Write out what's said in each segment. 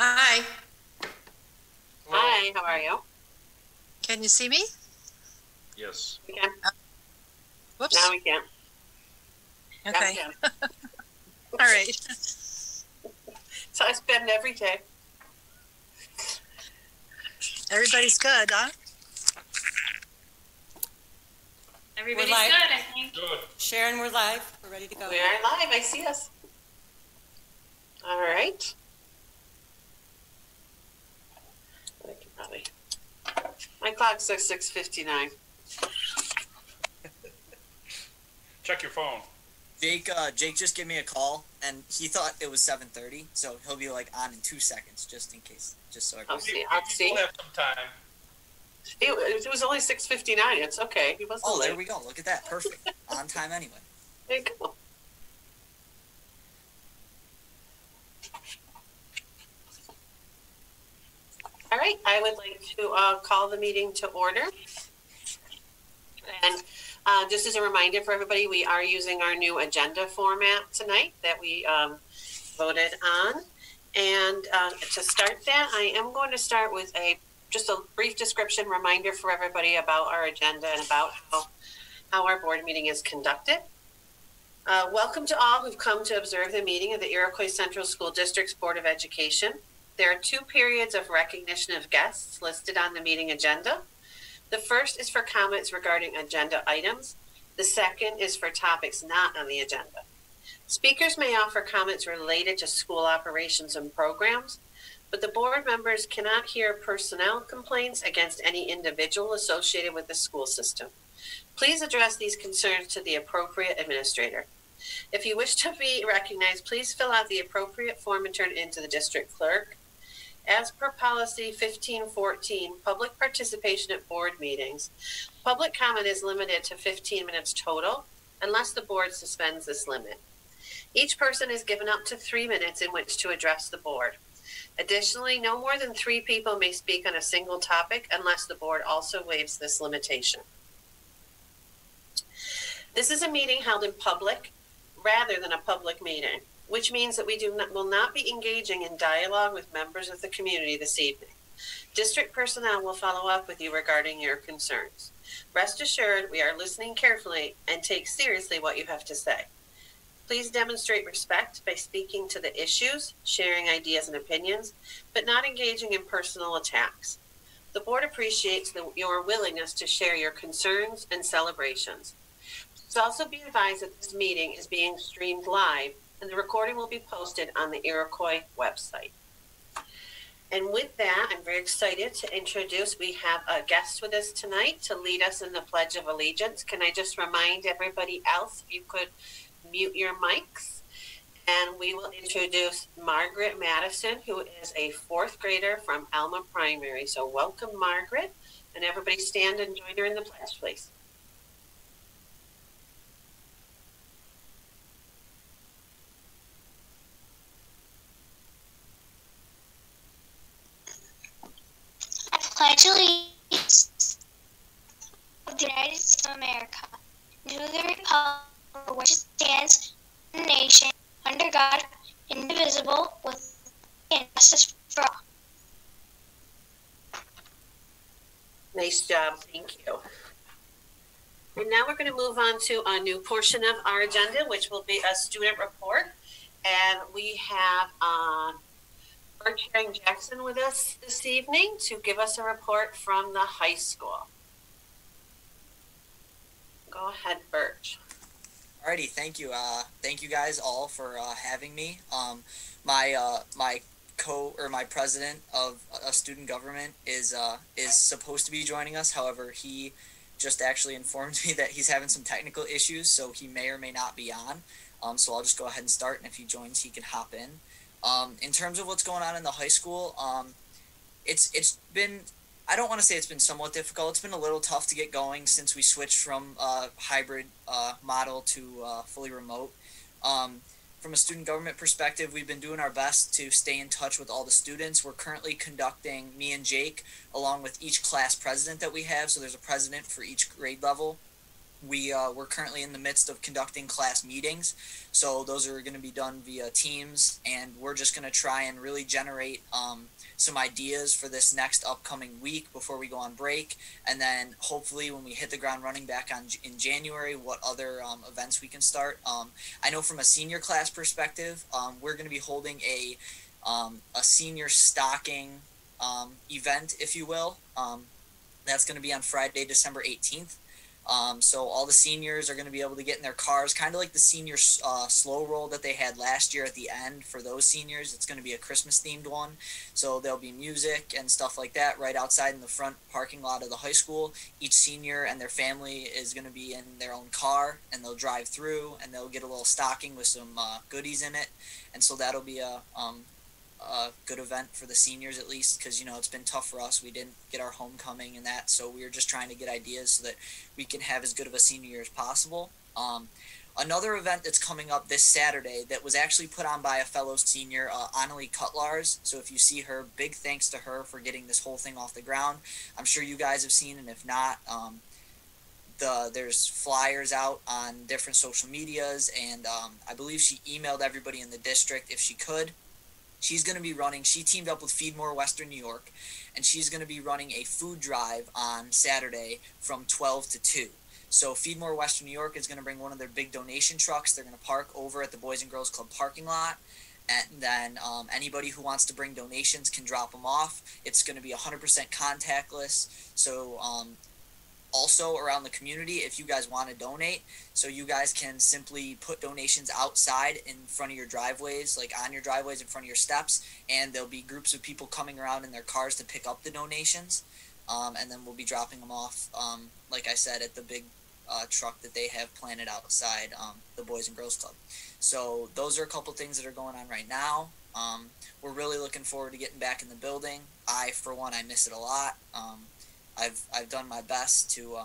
Hi, Hi, how are you? can you see me? Yes. We can. Whoops. Now we can. Now we Okay, can. all right. So I spend every day. Everybody's good, huh? Everybody's We're live. good, I think. Good. Sharon, we're live. We're ready to go. We are live. I see us. All right. I can probably. My clock says 6:59. Check your phone. Jake just gave me a call, and he thought it was 7:30, so he'll be like on in 2 seconds, just in case, just so I I'll can. see. I'll see. We'll have some time. It was only 6:59. It's okay. He wasn't Oh, there late. we go. Look at that. Perfect. On time anyway. There you go. All right. I would like to call the meeting to order. And just as a reminder for everybody, we are using our new agenda format tonight that we voted on. And to start that, I am going to start with just a brief description reminder for everybody about our agenda and about how our board meeting is conducted. Welcome to all who've come to observe the meeting of the Iroquois Central School District's Board of Education. There are 2 periods of recognition of guests listed on the meeting agenda. The first is for comments regarding agenda items. The second is for topics not on the agenda. Speakers may offer comments related to school operations and programs, but the board members cannot hear personnel complaints against any individual associated with the school system. Please address these concerns to the appropriate administrator. If you wish to be recognized, please fill out the appropriate form and turn it into the district clerk. As per policy 1514, public participation at board meetings, public comment is limited to 15 minutes total unless the board suspends this limit. Each person is given up to 3 minutes in which to address the board. Additionally, no more than 3 people may speak on a single topic unless the board also waives this limitation. This is a meeting held in public rather than a public meeting, which means that we will not be engaging in dialogue with members of the community this evening. District personnel will follow up with you regarding your concerns. Rest assured, we are listening carefully and take seriously what you have to say. Please demonstrate respect by speaking to the issues, sharing ideas and opinions, but not engaging in personal attacks. The board appreciates your willingness to share your concerns and celebrations. Please also be advised that this meeting is being streamed live and the recording will be posted on the Iroquois website. And with that, I'm very excited to introduce, we have a guest with us tonight to lead us in the Pledge of Allegiance. Can I just remind everybody else, if you could mute your mics, and we will introduce Margaret Madison, who is a 4th grader from Alma Primary. So welcome, Margaret, and everybody stand and join her in the pledge, please. I pledge allegiance to the United States of America, and to the republic for which it stands, one nation, under God, indivisible, with justice for all. Nice job, thank you. And now we're going to move on to a new portion of our agenda, which will be a student report. And we have Birch Jackson with us this evening to give us a report from the high school. Go ahead, Birch. Alrighty, thank you. Thank you guys all for having me. My president of student government is supposed to be joining us. However, he just actually informed me that he's having some technical issues, so he may or may not be on. So I'll just go ahead and start, and if he joins, he can hop in. In terms of what's going on in the high school, it's been, I don't want to say it's been somewhat difficult. It's been a little tough to get going since we switched from hybrid model to fully remote. From a student government perspective, we've been doing our best to stay in touch with all the students. We're currently conducting, me and Jake, along with each class president that we have, so there's a president for each grade level. we're currently in the midst of conducting class meetings, so those are going to be done via Teams, and we're just going to try and really generate some ideas for this next upcoming week before we go on break, and then hopefully when we hit the ground running back in January, what other events we can start. I know from a senior class perspective, we're going to be holding a senior stocking event, if you will. That's going to be on Friday, December 18th. So all the seniors are going to be able to get in their cars, kind of like the senior slow roll that they had last year at the end for those seniors. It's going to be a Christmas themed one. So there'll be music and stuff like that right outside in the front parking lot of the high school. Each senior and their family is going to be in their own car, and they'll drive through and they'll get a little stocking with some goodies in it. And so that'll be a good event for the seniors, at least, because it's been tough for us. We didn't get our homecoming and that, so we were just trying to get ideas so that we can have as good of a senior year as possible. Another event that's coming up this Saturday that was actually put on by a fellow senior, Annalie Cutlars. So if you see her, big thanks to her for getting this whole thing off the ground. I'm sure you guys have seen, and if not, there's flyers out on different social medias, and I believe she emailed everybody in the district if she could. She's going to be running, she teamed up with Feed More Western New York, and she's going to be running a food drive on Saturday from 12 to 2. So Feed More Western New York is going to bring one of their big donation trucks. They're going to park over at the Boys and Girls Club parking lot, and then anybody who wants to bring donations can drop them off. It's going to be 100% contactless, so also around the community, if you guys want to donate, so you guys can simply put donations outside in front of your driveways, like on your driveways in front of your steps, and there'll be groups of people coming around in their cars to pick up the donations, and then we'll be dropping them off, like I said, at the big truck that they have planted outside the Boys and Girls Club. So those are a couple things that are going on right now. We're really looking forward to getting back in the building. For one, I miss it a lot. I've done my best to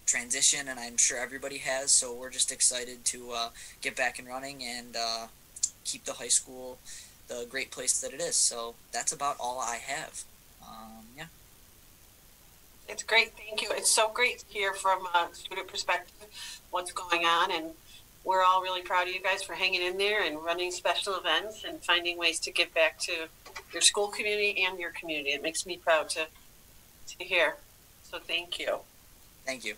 transition, and I'm sure everybody has, so we're just excited to get back and running and keep the high school the great place that it is. So that's about all I have. Yeah. It's great. Thank you. It's so great to hear from a student perspective what's going on, and we're all really proud of you guys for hanging in there and running special events and finding ways to give back to your school community and your community. It makes me proud to hear. So thank you. Thank you.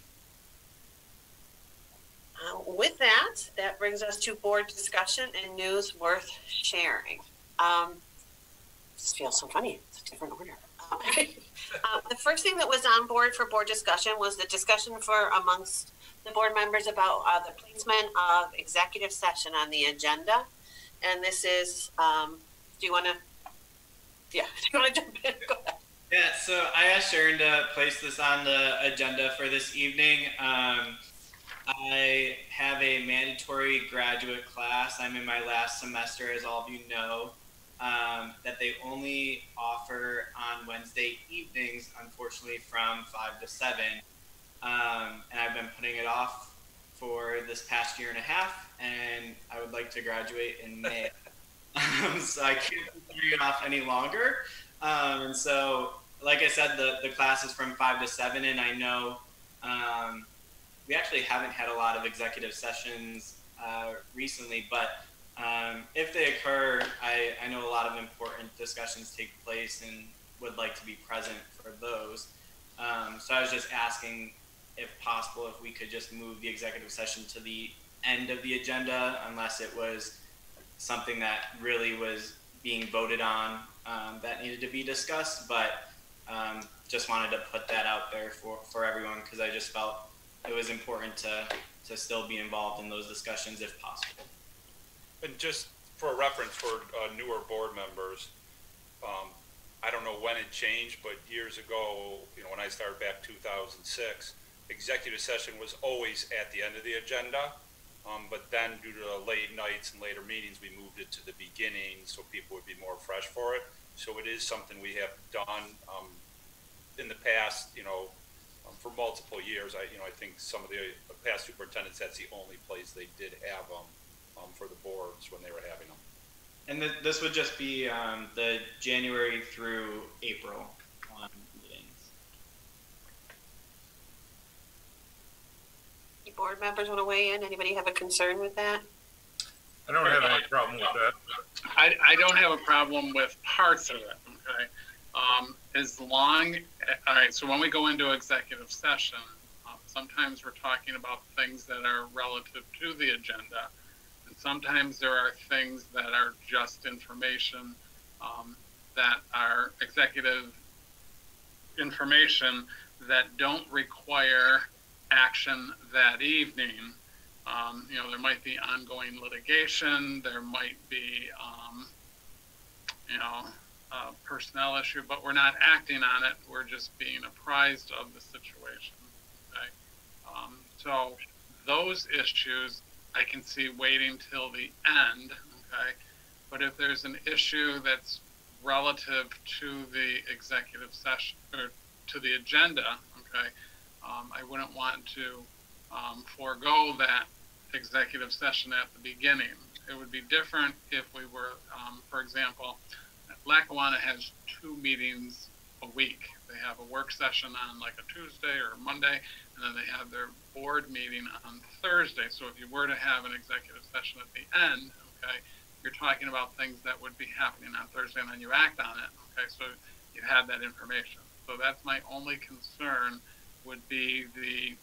With that brings us to board discussion and news worth sharing. This feels so funny. It's a different order. The first thing that was on board for board discussion was the discussion amongst the board members about the placement of executive session on the agenda. And this is, do you want to jump in? Go ahead. Yeah, so I asked Sharon to place this on the agenda for this evening. I have a mandatory graduate class. I'm in my last semester, as all of you know, that they only offer on Wednesday evenings, unfortunately, from 5 to 7. And I've been putting it off for this past year and a half, and I would like to graduate in May. So I can't keep putting it off any longer. And so, like I said, the class is from 5 to 7, and I know we actually haven't had a lot of executive sessions recently, but if they occur, I know a lot of important discussions take place and would like to be present for those. So I was just asking, if possible, if we could just move the executive session to the end of the agenda, unless it was something that really was being voted on that needed to be discussed. But just wanted to put that out there for everyone, because I just felt it was important to still be involved in those discussions if possible. And just for a reference for newer board members, I don't know when it changed, but years ago, when I started back 2006, executive session was always at the end of the agenda. But then due to the late nights and later meetings, we moved it to the beginning so people would be more fresh for it. So it is something we have done in the past, for multiple years. I think some of the past superintendents, that's the only place they did have them for the boards when they were having them. And this would just be the January through April meetings. board members want to weigh in? Anybody have a concern with that? I don't have any problem with that. I don't have a problem with parts of it, okay? As long, all right, so when we go into executive session, sometimes we're talking about things that are relative to the agenda, and sometimes there are things that are just information that are executive information that don't require action that evening. There might be ongoing litigation, there might be, a personnel issue, but we're not acting on it. We're just being apprised of the situation. Okay? So those issues I can see waiting till the end. Okay? But if there's an issue that's relative to the executive session or to the agenda, okay, I wouldn't want to forego that executive session at the beginning. It would be different if we were, for example, Lackawanna has 2 meetings a week. They have a work session on like a Tuesday or a Monday, and then they have their board meeting on Thursday. So if you were to have an executive session at the end, okay, you're talking about things that would be happening on Thursday, and then you act on it. Okay, so you had that information. So that's my only concern, would be the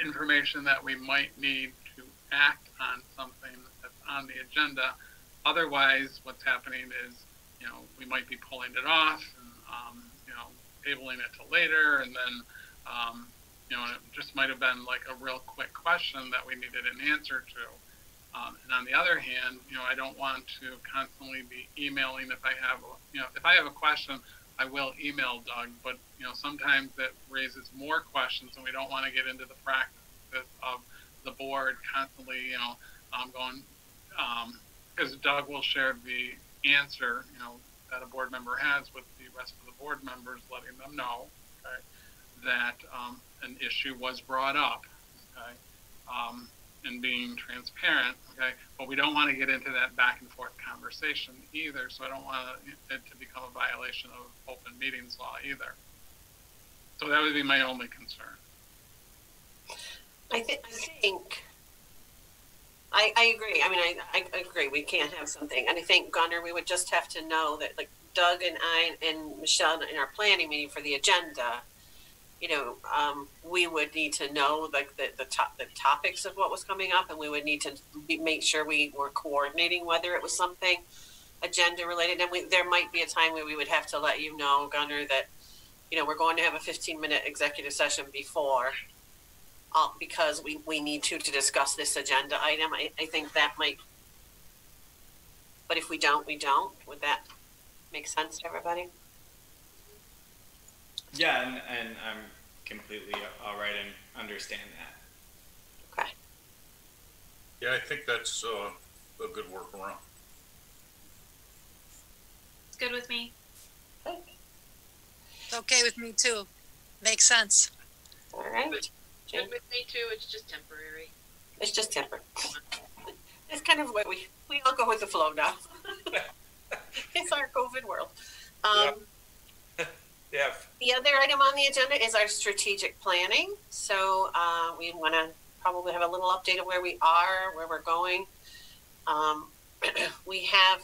information that we might need to act on something that's on the agenda. Otherwise, what's happening is, we might be pulling it off and, tabling it to later, and then, it just might have been like a real quick question that we needed an answer to. And on the other hand, I don't want to constantly be emailing. If I have a question, I will email Doug, but, sometimes that raises more questions, and we don't want to get into the practice of the board constantly, going, because Doug will share the answer, that a board member has with the rest of the board members, letting them know, okay, that an issue was brought up, okay, and being transparent, okay, but we don't want to get into that back and forth conversation either, so I don't want it to become a violation of open meetings law either. So that would be my only concern. I agree. I mean, I agree. We can't have something. And I think, Gunnar, we would just have to know that, like, Doug and I and Michelle in our planning meeting for the agenda, we would need to know, like, the topics of what was coming up, and we would need to make sure we were coordinating whether it was something agenda related. And there might be a time where we would have to let you know, Gunnar, that, we're going to have a 15-minute executive session before, because we need to discuss this agenda item. I think that might, but if we don't, we don't. Would that make sense to everybody? Yeah, and I'm completely all right and understand that. Okay. Yeah, I think that's a good workaround. It's good with me. It's okay with me too. Makes sense. All right. Good with me too. It's just temporary. It's just temporary. It's kind of what we all go with the flow now. It's our COVID world. Yeah. The other item on the agenda is our strategic planning. So we want to probably have a little update of where we are, where we're going. We have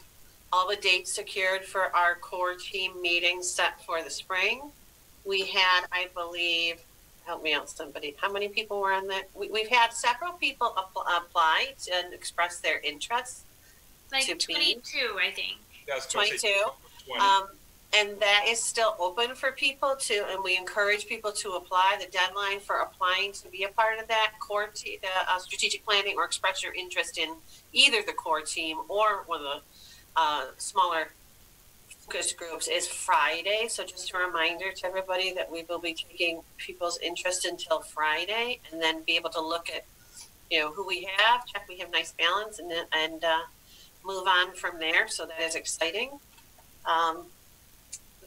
all the dates secured for our core team meetings set for the spring. We had, I believe, help me out, somebody. How many people were on that? We've had several people apply and express their interest. Like 22, I think. Yeah, 22. 20. And that is still open for people to, and we encourage people to apply. The deadline for applying to be a part of that core team, strategic planning, or express your interest in either the core team or one of the smaller focus groups, is Friday. So just a reminder to everybody that we will be taking people's interest until Friday, and then be able to look at, who we have, check we have nice balance, and move on from there. So that is exciting.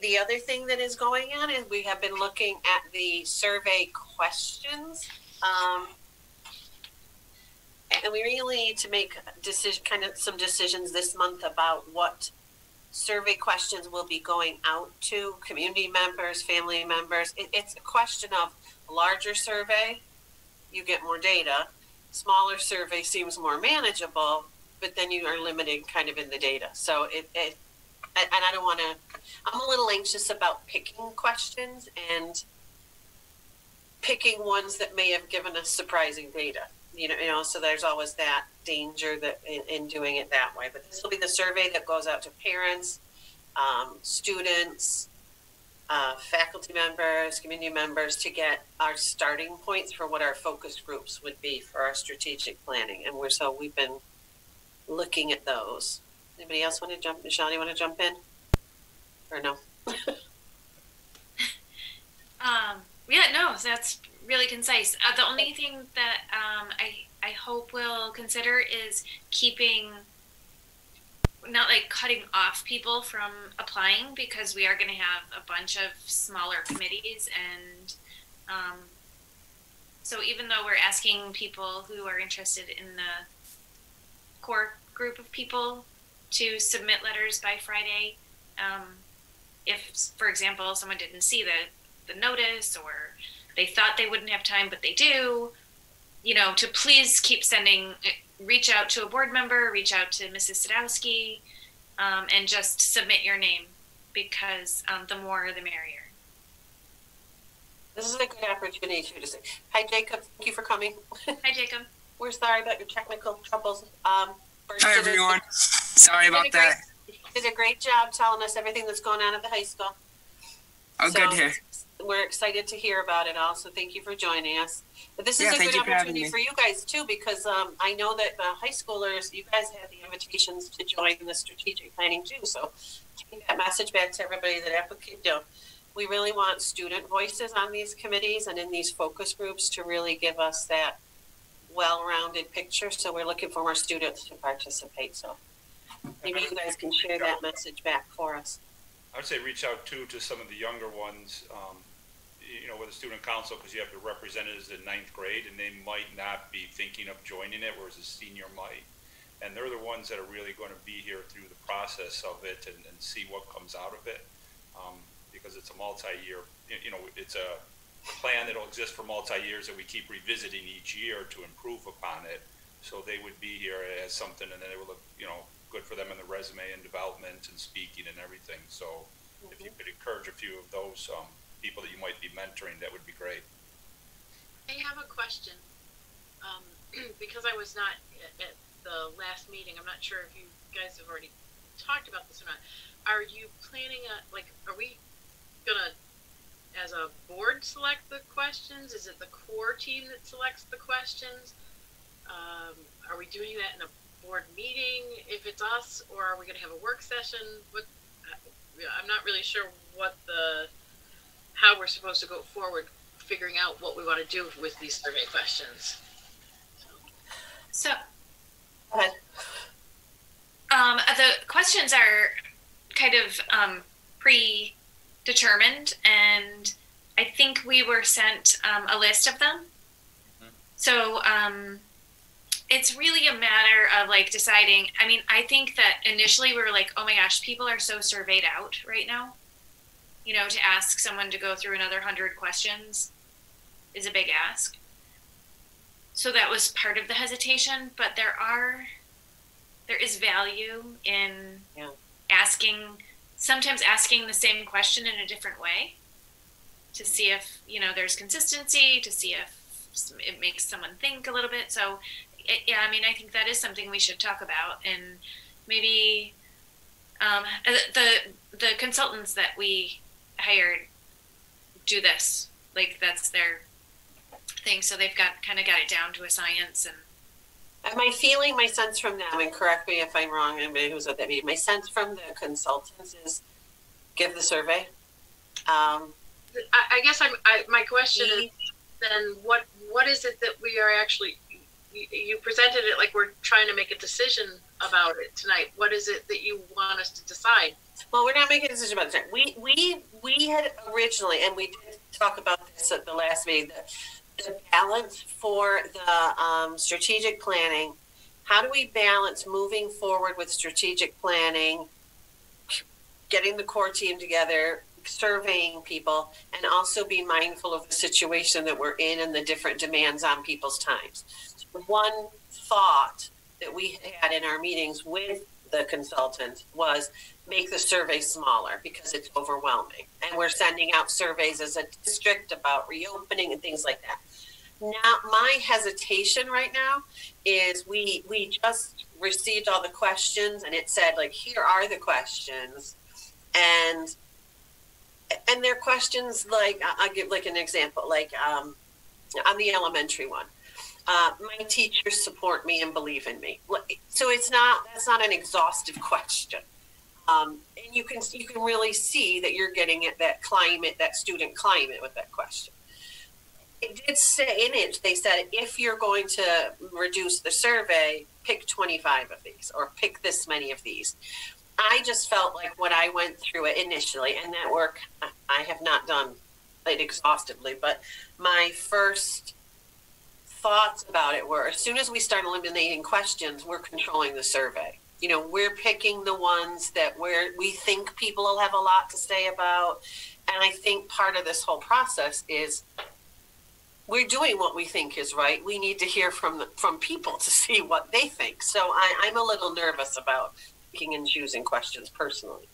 The other thing that is going on is we have been looking at the survey questions. And we really need to make some decisions this month about what survey questions will be going out to community members, family members. It's a question of a larger survey, you get more data. Smaller survey seems more manageable, but then you are limited kind of in the data. So and I don't want to, I'm a little anxious about picking questions and picking ones that may have given us surprising data. So there's always that danger that in doing it that way. But this will be the survey that goes out to parents, students, faculty members, community members, to get our starting points for what our focus groups would be for our strategic planning. And we've been looking at those. Anybody else want to jump? Michelle, you want to jump in? Or no? Yeah, no, that's really concise. The only thing that I hope we'll consider is keeping, not like cutting off people from applying, because we are going to have a bunch of smaller committees. And so even though we're asking people who are interested in the core group of people to submit letters by Friday, if, for example, someone didn't see the notice, or they thought they wouldn't have time, but they do, to please keep sending, reach out to a board member, reach out to Mrs. Sadowski, and just submit your name, because the more the merrier. This is a good opportunity to say, hi, Jacob. Thank you for coming. Hi, Jacob. We're sorry about your technical troubles. Hi, everyone. Sorry about that. You did a great job telling us everything that's going on at the high school. Oh, good to hear. We're excited to hear about it all, so thank you for joining us. But this is a good opportunity for you guys, too, because I know that high schoolers, you guys had the invitations to join the strategic planning, too. So taking that message back to everybody that applicant, we really want student voices on these committees and in these focus groups to really give us that well-rounded picture. So we're looking for more students to participate. So maybe you guys can share that message back for us. I would say reach out too to some of the younger ones, with the student council, because you have the representatives in 9th grade, and they might not be thinking of joining it, whereas a senior might. And they're the ones that are really going to be here through the process of it and see what comes out of it, because it's a multi-year, it's a plan that will exist for multi-years that we keep revisiting each year to improve upon it. So they would be here as something, and then it will look, good for them in the resume and development and speaking and everything. So if you could encourage a few of those people that you might be mentoring, that would be great. I have a question. Because I was not at the last meeting, I'm not sure if you guys have already talked about this or not. Are you planning are we gonna, as a board, select the questions? Is it the core team that selects the questions? Are we doing that in a board meeting if it's us, or are we going to have a work session? I'm not really sure how we're supposed to go forward figuring out what we want to do with these survey questions. So go ahead. The questions are kind of predetermined, and I think we were sent a list of them. So it's really a matter of deciding. I mean, I think that initially we were like, oh my gosh, people are so surveyed out right now. To ask someone to go through another 100 questions is a big ask. So that was part of the hesitation, but there is value in sometimes asking the same question in a different way to see if, there's consistency, to see if it makes someone think a little bit. So I think that is something we should talk about, and maybe the consultants that we hired do this, that's their thing. So they've got it down to a science. And my sense from them, and correct me if I'm wrong, anybody who's at that meeting, my sense from the consultants is give the survey. I guess my question is then what is it that we are actually, you presented it like we're trying to make a decision about it tonight. What is it that you want us to decide? Well, we're not making a decision about it tonight. We had originally, and we did talk about this at the last meeting, the balance for the strategic planning. How do we balance moving forward with strategic planning, getting the core team together, surveying people and also be mindful of the situation that we're in and the different demands on people's times. One thought that we had in our meetings with the consultant was make the survey smaller because it's overwhelming. And we're sending out surveys as a district about reopening and things like that. Now, my hesitation right now is we just received all the questions and it said, like, here are the questions. And they're questions like, I'll give like an example, like on the elementary one. My teachers support me and believe in me. So that's not an exhaustive question. And you can really see that you're getting at that climate, that student climate with that question. It did say in it, they said, if you're going to reduce the survey, pick 25 of these or pick this many of these. I just felt like when I went through it initially, and that work, I have not done it exhaustively, but my first thoughts about it were, as soon as we start eliminating questions, we're controlling the survey. You know, we're picking the ones that we think people will have a lot to say about. And I think part of this whole process is we're doing what we think is right. We need to hear from people to see what they think. So I'm a little nervous about picking and choosing questions personally.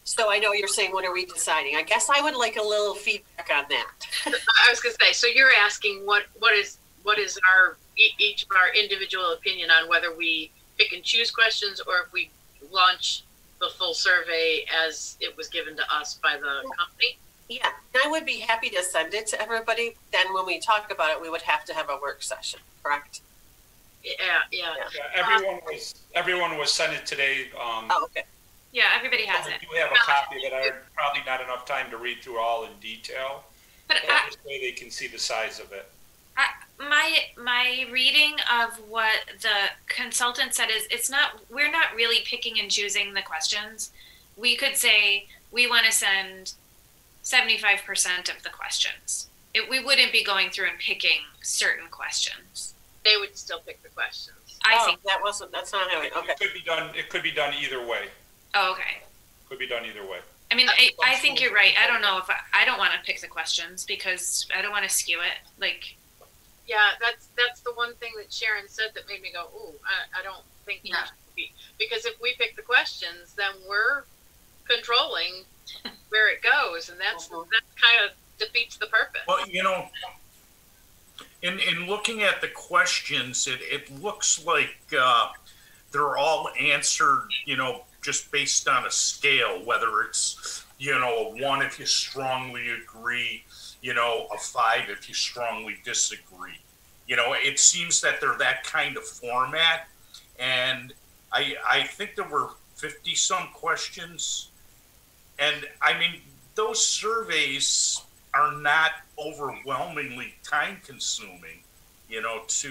So I know you're saying, what are we deciding? I guess I would like a little feedback on that. I was going to say, so you're asking what is our each of our individual opinion on whether we pick and choose questions or if we launch the full survey as it was given to us by the company? Yeah, I would be happy to send it to everybody. Then when we talk about it, we would have to have a work session, correct? Yeah. Everyone was sent it today. Oh, okay. Yeah, everybody has it. We do have a copy that I probably not enough time to read through all in detail. But this way they can see the size of it. My reading of what the consultant said is we're not really picking and choosing the questions. We could say we want to send 75% of the questions. We wouldn't be going through and picking certain questions. They would still pick the questions. I think that's not how it, okay. It could be done either way. Oh, okay. Could be done either way. I mean, I think you're right. I don't know if I don't want to pick the questions because I don't want to skew it. Like, yeah, that's the one thing that Sharon said that made me go, ooh, I don't think you should be, because if we pick the questions, then we're controlling where it goes, and that kind of defeats the purpose. Well, you know, in looking at the questions, it looks like they're all answered, you know, just based on a scale, whether it's, you know, a 1 if you strongly agree, you know, a 5 if you strongly disagree. You know, it seems that they're that kind of format. And I think there were 50 some questions. And I mean, those surveys are not overwhelmingly time consuming, you know, to,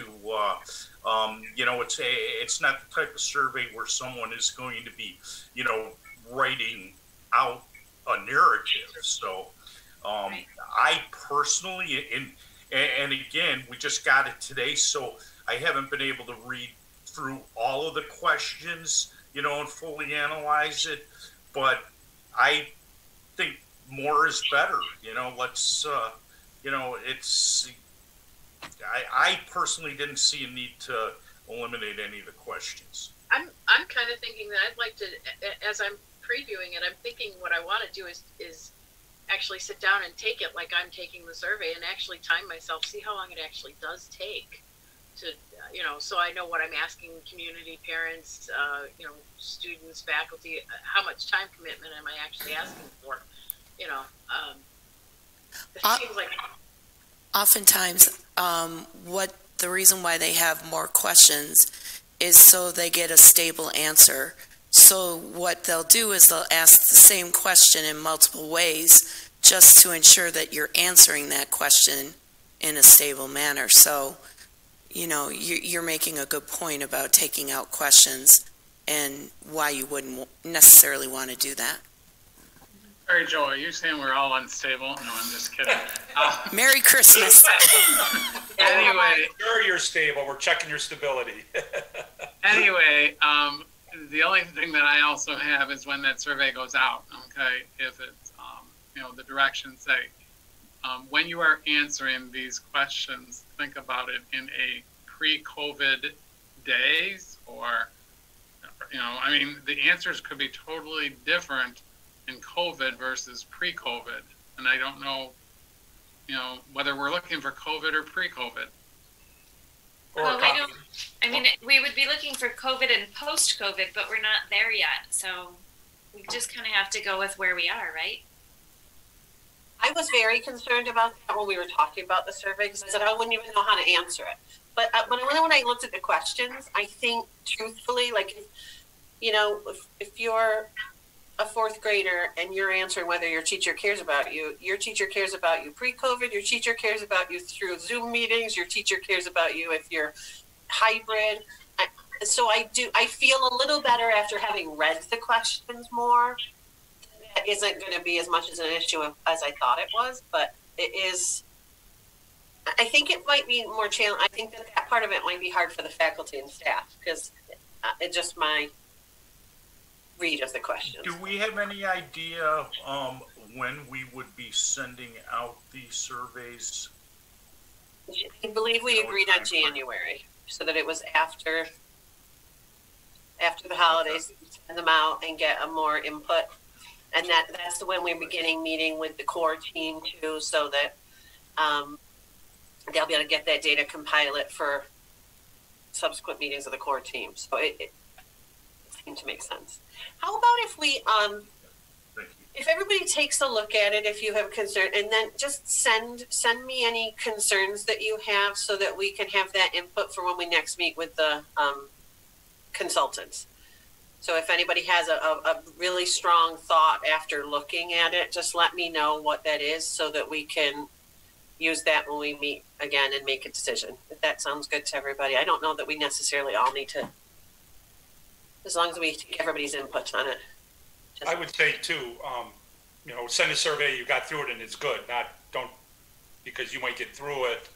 you know, it's not the type of survey where someone is going to be, you know, writing out a narrative. So I personally, and again, we just got it today, so I haven't been able to read through all of the questions, you know, and fully analyze it, but I think more is better. You know, let's, you know, I personally didn't see a need to eliminate any of the questions. I'm kind of thinking that I'd like to, as I'm previewing it, I'm thinking what I want to do is actually sit down and take it like I'm taking the survey and actually time myself, see how long it actually does take to, you know, so I know what I'm asking community, parents, you know, students, faculty, how much time commitment am I actually asking for, you know, it seems like. Oftentimes, what the reason why they have more questions is so they get a stable answer. So what they'll do is they'll ask the same question in multiple ways just to ensure that you're answering that question in a stable manner. So, you know, you're making a good point about taking out questions and why you wouldn't necessarily want to do that. All right, Joe, are you saying we're all unstable? No, I'm just kidding. Merry Christmas. Anyway. Sure, you're stable. We're checking your stability. Anyway, The only thing that I also have is when that survey goes out, okay, if it's, the directions say, when you are answering these questions, think about it in a pre-COVID days or, the answers could be totally different in COVID versus pre-COVID. And I don't know, whether we're looking for COVID or pre-COVID. Well, we would be looking for COVID and post-COVID, but we're not there yet. So we just kind of have to go with where we are, right? I was very concerned about that when we were talking about the survey because I said I wouldn't even know how to answer it. But when I looked at the questions, I think truthfully, like, if you're a fourth grader and you're answering whether your teacher cares about you, your teacher cares about you pre-COVID, your teacher cares about you through Zoom meetings, your teacher cares about you if you're hybrid. So I feel a little better after having read the questions more. That isn't going to be as much as an issue as I thought it was, but it is. I think it might be more challenging. I think that part of it might be hard for the faculty and staff because it's just my read of the questions. Do we have any idea when we would be sending out these surveys? I believe we agreed on January, so that it was after the holidays, send them out and get a more input. And that's when we're beginning meeting with the core team too, so that they'll be able to get that data, compile it for subsequent meetings of the core team. So it seemed to make sense. How about if we, if everybody takes a look at it, if you have concern, and then just send me any concerns that you have so that we can have that input for when we next meet with the consultants. So if anybody has a really strong thought after looking at it, just let me know what that is so that we can use that when we meet again and make a decision. If that sounds good to everybody. I don't know that we necessarily all need to, as long as we take everybody's input on it. I would say too, send a survey, you got through it and it's good. Don't, because you might get through it.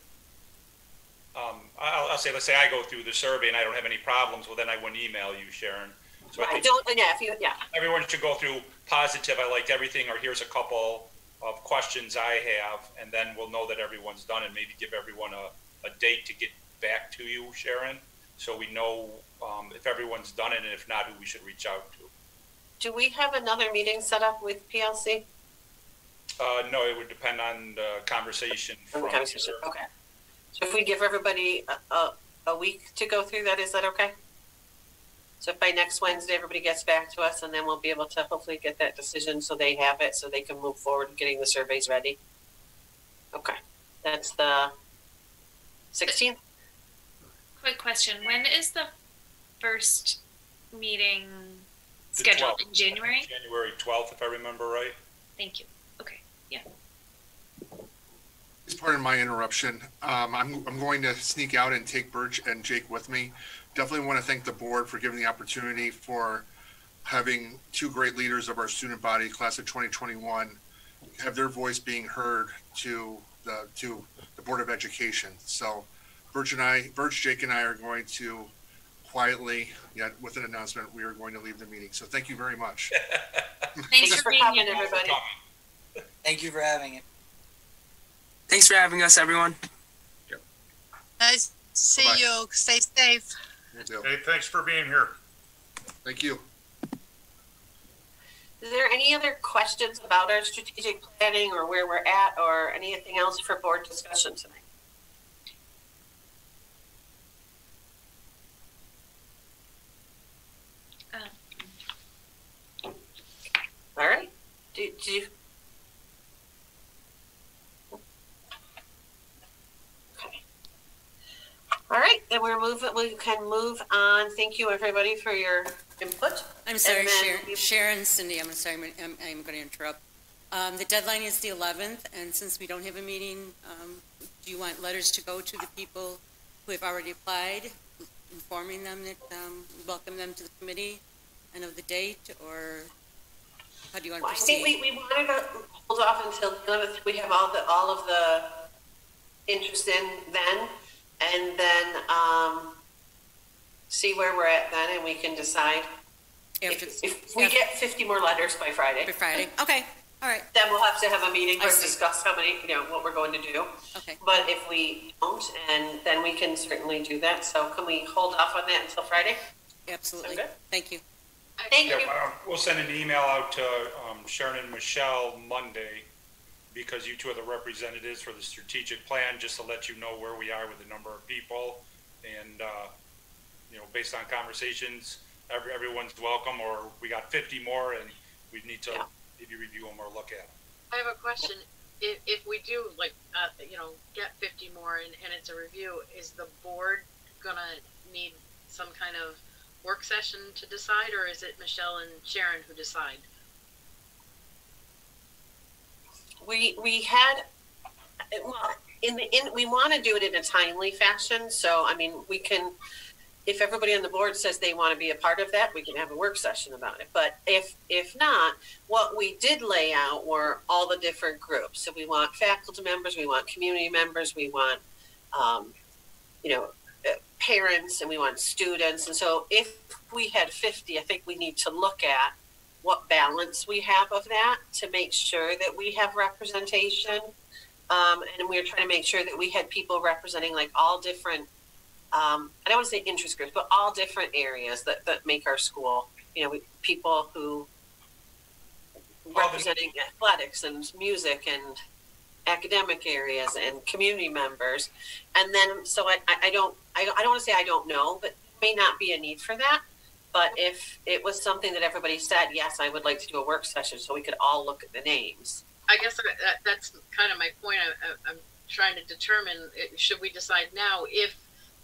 I'll say, let's say I go through the survey and I don't have any problems, well then I wouldn't email you, Sharon. So I think everyone should go through positive, I liked everything, or here's a couple of questions I have, and then we'll know that everyone's done and maybe give everyone a date to get back to you, Sharon, so we know if everyone's done it and if not, who we should reach out to. Do we have another meeting set up with PLC? No, it would depend on the conversation. Okay. So if we give everybody a week to go through that, is that okay? So if by next Wednesday everybody gets back to us, and then we'll be able to hopefully get that decision so they have it, so they can move forward getting the surveys ready. Okay, that's the 16th. Quick question: when is the first meeting scheduled? In January? January 12th, if I remember right. Thank you. Okay, yeah. Pardon my interruption. I'm going to sneak out and take Birch and Jake with me. Definitely want to thank the board for giving the opportunity for having two great leaders of our student body, class of 2021, have their voice being heard to the Board of Education. So Birch, Jake, and I are going to quietly, yet with an announcement, we are going to leave the meeting. So thank you very much. Thanks for coming, everybody. Thank you for having it. Thanks for having us, everyone. Nice to see you. Stay safe. Hey, thanks for being here. Thank you. Is there any other questions about our strategic planning or where we're at or anything else for board discussion tonight? All right. Do you? Okay. All right, then we can move on. Thank you, everybody, for your input. I'm sorry, Sharon, Cindy, I'm sorry, I'm going to interrupt. The deadline is the 11th, and since we don't have a meeting, do you want letters to go to the people who have already applied, informing them that welcome them to the committee and of the date, or how do you want to proceed? I think we wanted to hold off until the 11th. We have all of the interest in then, and then see where we're at then, and we can decide If we get 50 more letters by Friday. By Friday, okay, all right. Then we'll have to have a meeting I or see. discuss how many, what we're going to do. Okay. But if we don't, and then we can certainly do that. So can we hold off on that until Friday? Absolutely. Sound good? Thank you. Thank you. We'll send an email out to Sharon and Michelle Monday, because you two are the representatives for the strategic plan, just to let you know where we are with the number of people. And, based on conversations, everyone's welcome, or we got 50 more and we need to maybe review them or look at them. I have a question. If we do get 50 more and it's a review, is the board gonna need some kind of work session to decide, or is it Michelle and Sharon who decide? We had, well, we want to do it in a timely fashion. So, I mean, we can, if everybody on the board says they want to be a part of that, we can have a work session about it. But if not, what we did lay out were all the different groups. So we want faculty members, we want community members, we want, parents, and we want students. And so if we had 50, I think we need to look at what balance we have of that to make sure that we have representation. And we were trying to make sure that we had people representing like all different, I don't want to say interest groups, but all different areas that make our school, people who representing athletics and music and academic areas and community members. And then, so I don't want to say I don't know, but may not be a need for that. But if it was something that everybody said, yes, I would like to do a work session so we could all look at the names. I guess that's kind of my point. I'm trying to determine, should we decide now if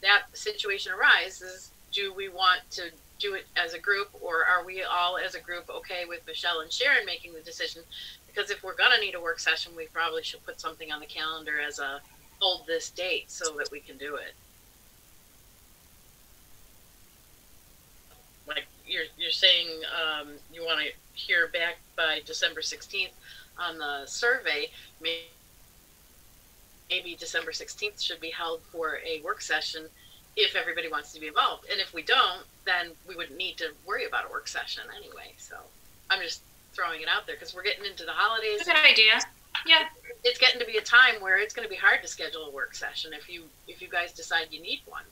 that situation arises, do we want to do it as a group, or are we all as a group okay with Michelle and Sharon making the decision? Because if we're going to need a work session, we probably should put something on the calendar as a hold this date so that we can do it. Like you're saying, you want to hear back by December 16th on the survey. Maybe December 16th should be held for a work session if everybody wants to be involved. And if we don't, then we wouldn't need to worry about a work session anyway. So I'm just throwing it out there because we're getting into the holidays. That's a good idea. Yeah. It's getting to be a time where it's going to be hard to schedule a work session if you guys decide you need one.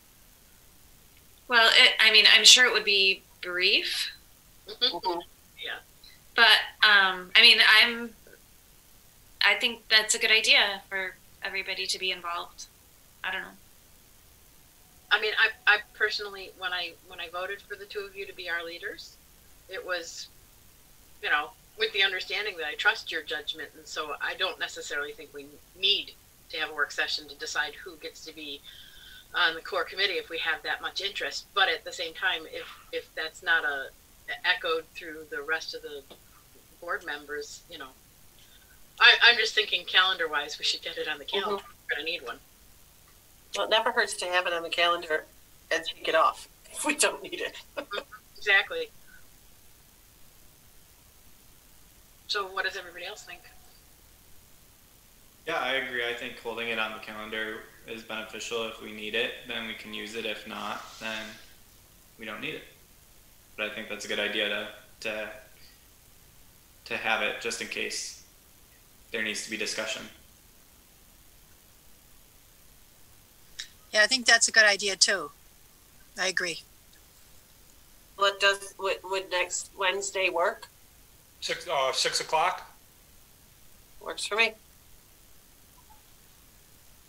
Well, I'm sure it would be brief. Mm-hmm. Yeah. But, I think that's a good idea for everybody to be involved. I don't know. I mean, I personally, when I voted for the two of you to be our leaders, it was, with the understanding that I trust your judgment. And so I don't necessarily think we need to have a work session to decide who gets to be on the core committee if we have that much interest. But at the same time, if that's not echoed through the rest of the board members, I'm just thinking calendar-wise, we should get it on the calendar. Mm-hmm. We're going to need one. Well, it never hurts to have it on the calendar and take it off if we don't need it. Exactly. So what does everybody else think? Yeah, I agree. I think holding it on the calendar is beneficial. If we need it, then we can use it. If not, then we don't need it. But I think that's a good idea to have it just in case there needs to be discussion. Yeah, I think that's a good idea too. I agree. Would next Wednesday work? 6 o'clock? Works for me.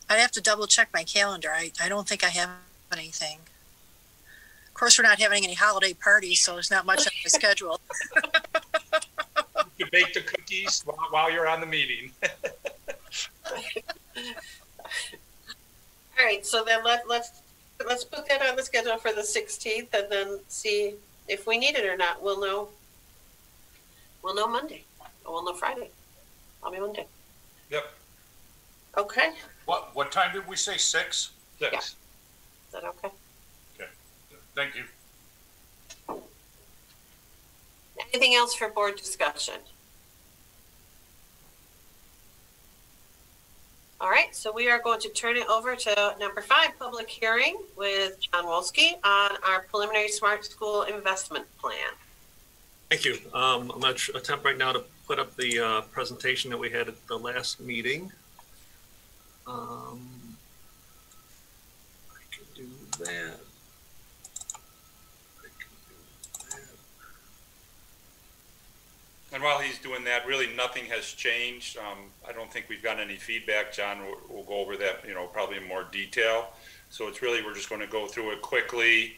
I'd have to double check my calendar. I don't think I have anything. Of course, we're not having any holiday parties, so there's not much on my schedule. You can bake the cookies while you're on the meeting. All right, so then let's put that on the schedule for the 16th, and then see if we need it or not. We'll know Monday. Or we'll know Friday. I'll be Monday. Yep. Okay. What time did we say? 6? 6. Yeah. Is that okay? Okay. Thank you. Anything else for board discussion? All right, so we are going to turn it over to number 5, public hearing with John Wolski on our preliminary smart school investment plan. Thank you. I'm going to attempt right now to put up the presentation that we had at the last meeting. I can do that. And while he's doing that, really nothing has changed. I don't think we've gotten any feedback. John will go over that, probably in more detail. So it's really, we're just going to go through it quickly.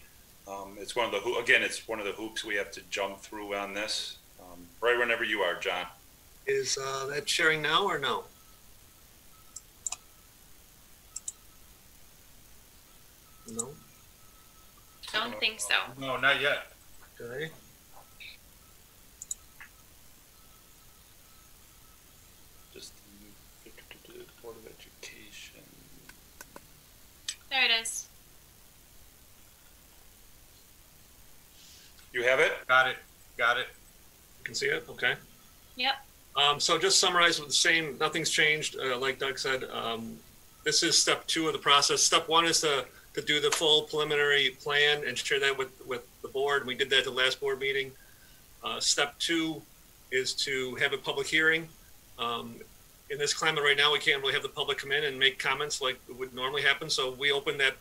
It's one of the hoops we have to jump through on this. Right whenever you are, John. Is that sharing now or no? No. Don't think so. No, not yet. Okay. Just the Board of Education. There it is. You have it? Got it. Got it. You can see it? Okay. Yep. So just summarize with the same, nothing's changed. Like Doug said, this is step 2 of the process. Step 1 is to do the full preliminary plan and share that with the board. We did that at the last board meeting. Step 2 is to have a public hearing. In this climate right now, we can't really have the public come in and make comments like it would normally happen. So we opened that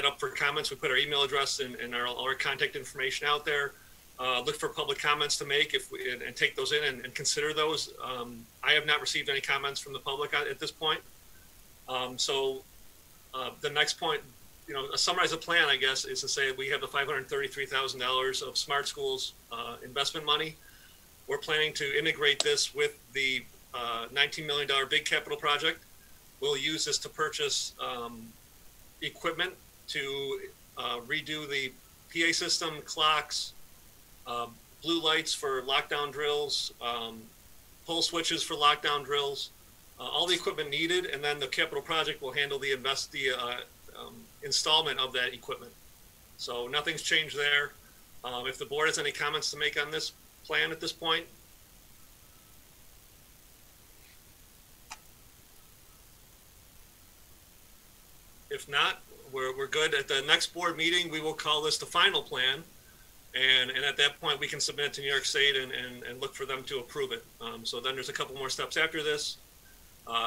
up for comments. We put our email address and our contact information out there. Look for public comments to make and take those in and consider those. I have not received any comments from the public at this point. So the next point, summarize the plan, I guess, is to say we have the $533,000 of Smart Schools investment money. We're planning to integrate this with the $19 million big capital project. We'll use this to purchase equipment to redo the PA system, clocks, blue lights for lockdown drills, pole switches for lockdown drills, all the equipment needed, and then the capital project will handle the installment of that equipment. So nothing's changed there. If the board has any comments to make on this plan at this point. If not, we're good. At the next board meeting, we will call this the final plan. And at that point, we can submit it to New York State and look for them to approve it. So then there's a couple more steps after this.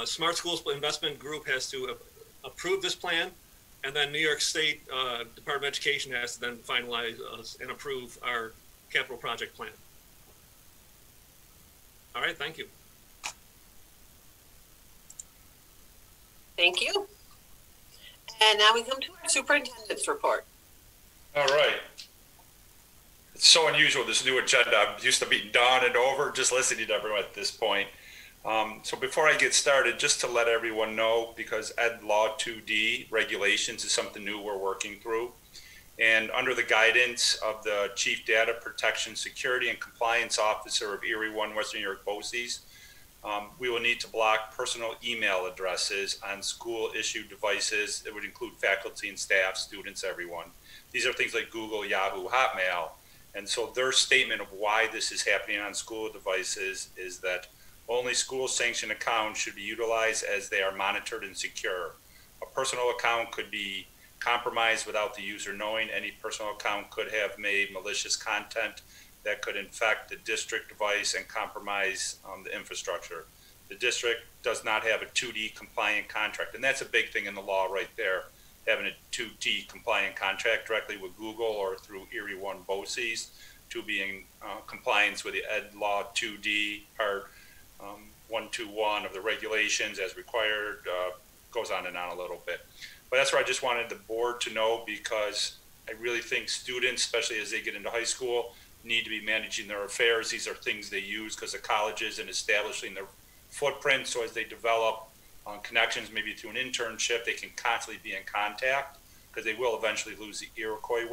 Smart Schools Investment Group has to approve this plan. And then New York State Department of Education has to then finalize and approve our capital project plan. All right, thank you. Thank you. And now we come to our superintendent's report. All right. It's so unusual, this new agenda. I'm used to being done and over, just listening to everyone at this point. So before I get started, just to let everyone know, because Ed Law 2D regulations is something new we're working through. And under the guidance of the Chief Data Protection, Security, and Compliance Officer of Erie 1 Western New York BOCES, we will need to block personal email addresses on school-issued devices. It would include faculty and staff, students, everyone. These are things like Google, Yahoo, Hotmail. And so their statement of why this is happening on school devices is that only school-sanctioned accounts should be utilized as they are monitored and secure. A personal account could be compromised without the user knowing. Any personal account could have made malicious content that could infect the district device and compromise the infrastructure. The district does not have a 2D compliant contract, and that's a big thing in the law right there, having a 2D compliant contract directly with Google or through Erie 1 BOCES to be in compliance with the Ed Law 2D Part 121 of the regulations as required, goes on and on a little bit. But that's where I just wanted the board to know, because I really think students, especially as they get into high school, need to be managing their affairs. These are things they use because of colleges and establishing their footprint. So as they develop connections, maybe through an internship, they can constantly be in contact, because they will eventually lose the Iroquois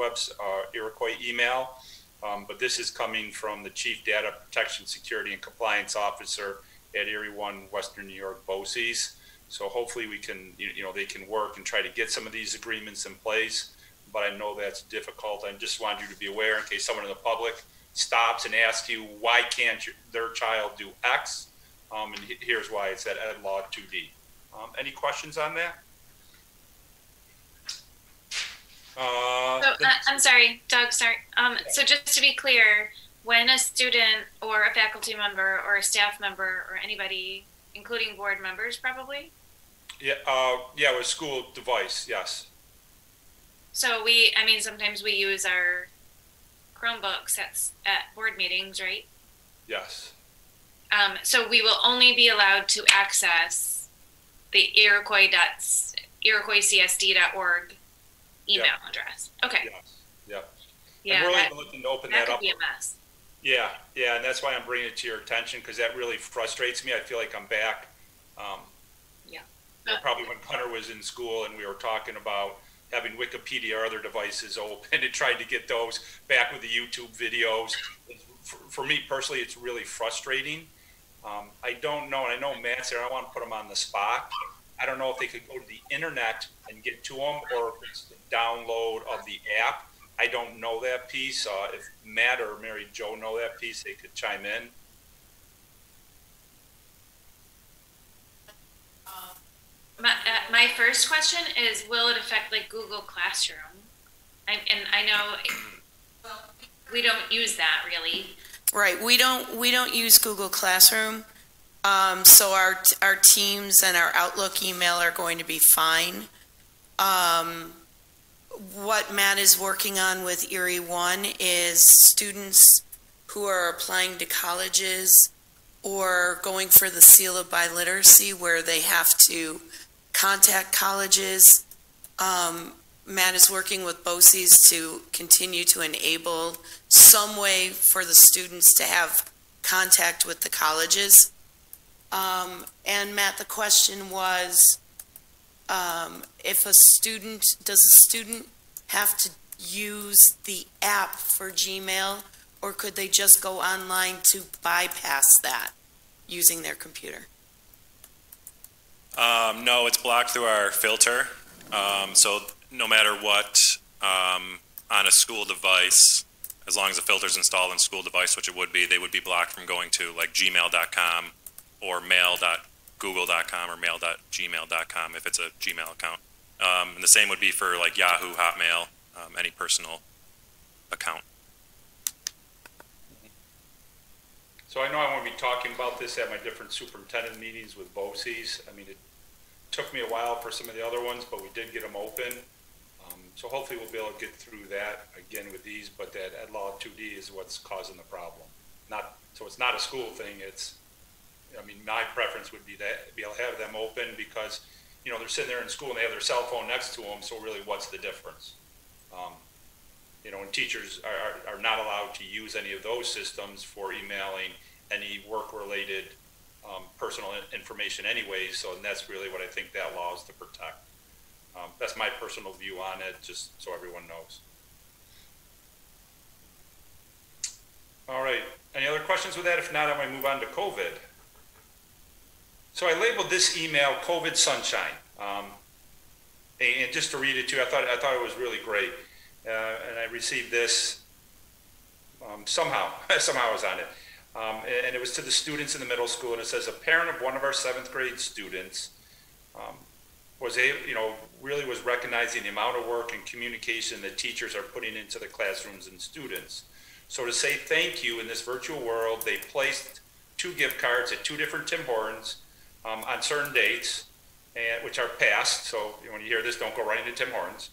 Iroquois email. But this is coming from the Chief Data Protection, Security, and Compliance Officer at Erie 1 Western New York BOCES. So hopefully we can, they can work and try to get some of these agreements in place. But I know that's difficult. I just wanted you to be aware in case someone in the public stops and asks you, why can't their child do X? And here's why. It's at Ed Law 2D. Any questions on that? I'm sorry, Doug, sorry. So just to be clear, when a student or a faculty member or a staff member or anybody, including board members probably? Yeah, with school device, yes. So sometimes we use our Chromebooks at board meetings, right? Yes. So we will only be allowed to access the iroquoiscsd.org email address. Okay. Yes. Yep. Yeah. And we're really looking to open that could up. be a mess. Yeah, and that's why I'm bringing it to your attention, because that really frustrates me. I feel like I'm back. Probably when Hunter was in school and we were talking about having Wikipedia or other devices open and tried to get those back with the YouTube videos. For me personally, it's really frustrating. I don't know, and I know Matt's there, I don't want to put him on the spot. I don't know if they could go to the internet and get to them, or if it's the download of the app. I don't know that piece. If Matt or Mary Jo know that piece, they could chime in. My first question is, will it affect like Google Classroom? I know we don't use that really. Right. We don't use Google Classroom. So our Teams and our Outlook email are going to be fine. What Matt is working on with Erie One is students who are applying to colleges or going for the seal of biliteracy, where they have to contact colleges. Matt is working with BOCES to continue to enable some way for the students to have contact with the colleges. And Matt, the question was, does a student have to use the app for Gmail, or could they just go online to bypass that using their computer? No, it's blocked through our filter. So no matter what, on a school device, as long as the filter is installed on a school device, which it would be, they would be blocked from going to like gmail.com or mail.google.com or mail.gmail.com if it's a Gmail account. And the same would be for like Yahoo, Hotmail, any personal account. So I know I want to be talking about this at my different superintendent meetings with BOCES. I mean, it took me a while for some of the other ones, but we did get them open. So hopefully we'll be able to get through that again with these, but that Ed Law 2D is what's causing the problem. So it's not a school thing. My preference would be that be able to have them open, because, they're sitting there in school and they have their cell phone next to them. So really, what's the difference? And teachers are not allowed to use any of those systems for emailing any work-related personal information anyways. So that's really what I think that law is to protect. That's my personal view on it, just so everyone knows. All right, any other questions with that? If not, I'm going to move on to COVID. So I labeled this email COVID Sunshine. And just to read it to you, I thought it was really great. And I received this somehow I was on it. And it was to the students in the middle school, and it says, a parent of one of our 7th grade students really was recognizing the amount of work and communication that teachers are putting into the classrooms and students. So to say thank you in this virtual world, they placed 2 gift cards at 2 different Tim Hortons on certain dates, which are passed. So when you hear this, don't go right into Tim Hortons.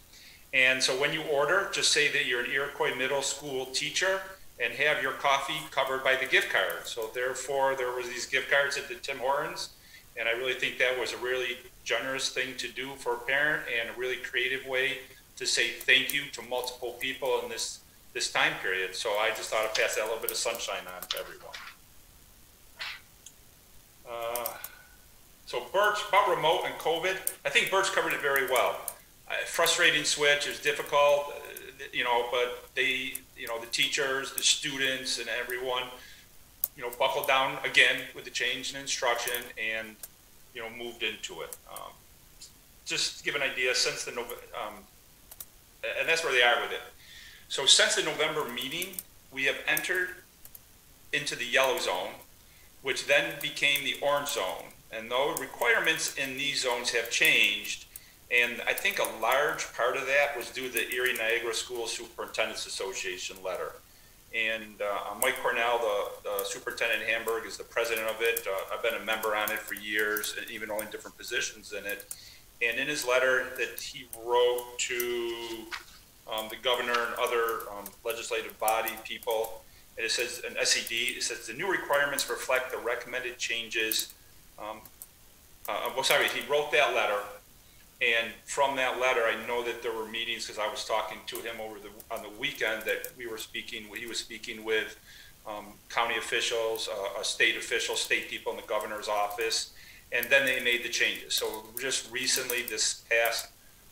And so when you order, just say that you're an Iroquois middle school teacher and have your coffee covered by the gift card. So therefore, there was these gift cards at the Tim Hortons, and I really think that was a really generous thing to do for a parent, and a really creative way to say thank you to multiple people in this time period. So I just thought I'd pass that little bit of sunshine on to everyone. So Birch, about remote and COVID, I think Birch covered it very well. Frustrating switch is difficult, but the teachers, the students, and everyone, buckled down again with the change in instruction and, moved into it. Just to give an idea, since the and that's where they are with it. So since the November meeting, we have entered into the yellow zone, which then became the orange zone. And though requirements in these zones have changed, and I think a large part of that was due to the Erie Niagara School Superintendents Association letter. And Mike Cornell, the superintendent in Hamburg, is the president of it. I've been a member on it for years, and even holding different positions in it. And in his letter that he wrote to the governor and other legislative body people, and it says, an SED, it says the new requirements reflect the recommended changes. He wrote that letter. And from that letter, I know that there were meetings, because I was talking to him on the weekend, that he was speaking with county officials, state officials, state people in the governor's office, and then they made the changes. So just recently, this past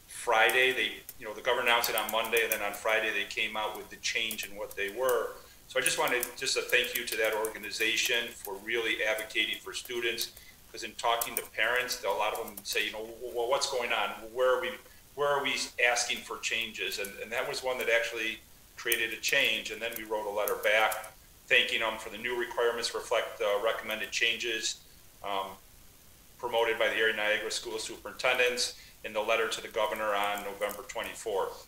Friday, the governor announced it on Monday, and then on Friday they came out with the change in what they were. So I just wanted just a thank you to that organization for really advocating for students. Because in talking to parents, a lot of them say, well, what's going on? Where are we asking for changes? And that was one that actually created a change. And then we wrote a letter back thanking them for the new requirements reflect the recommended changes promoted by the area Niagara School Superintendents in the letter to the governor on November 24th.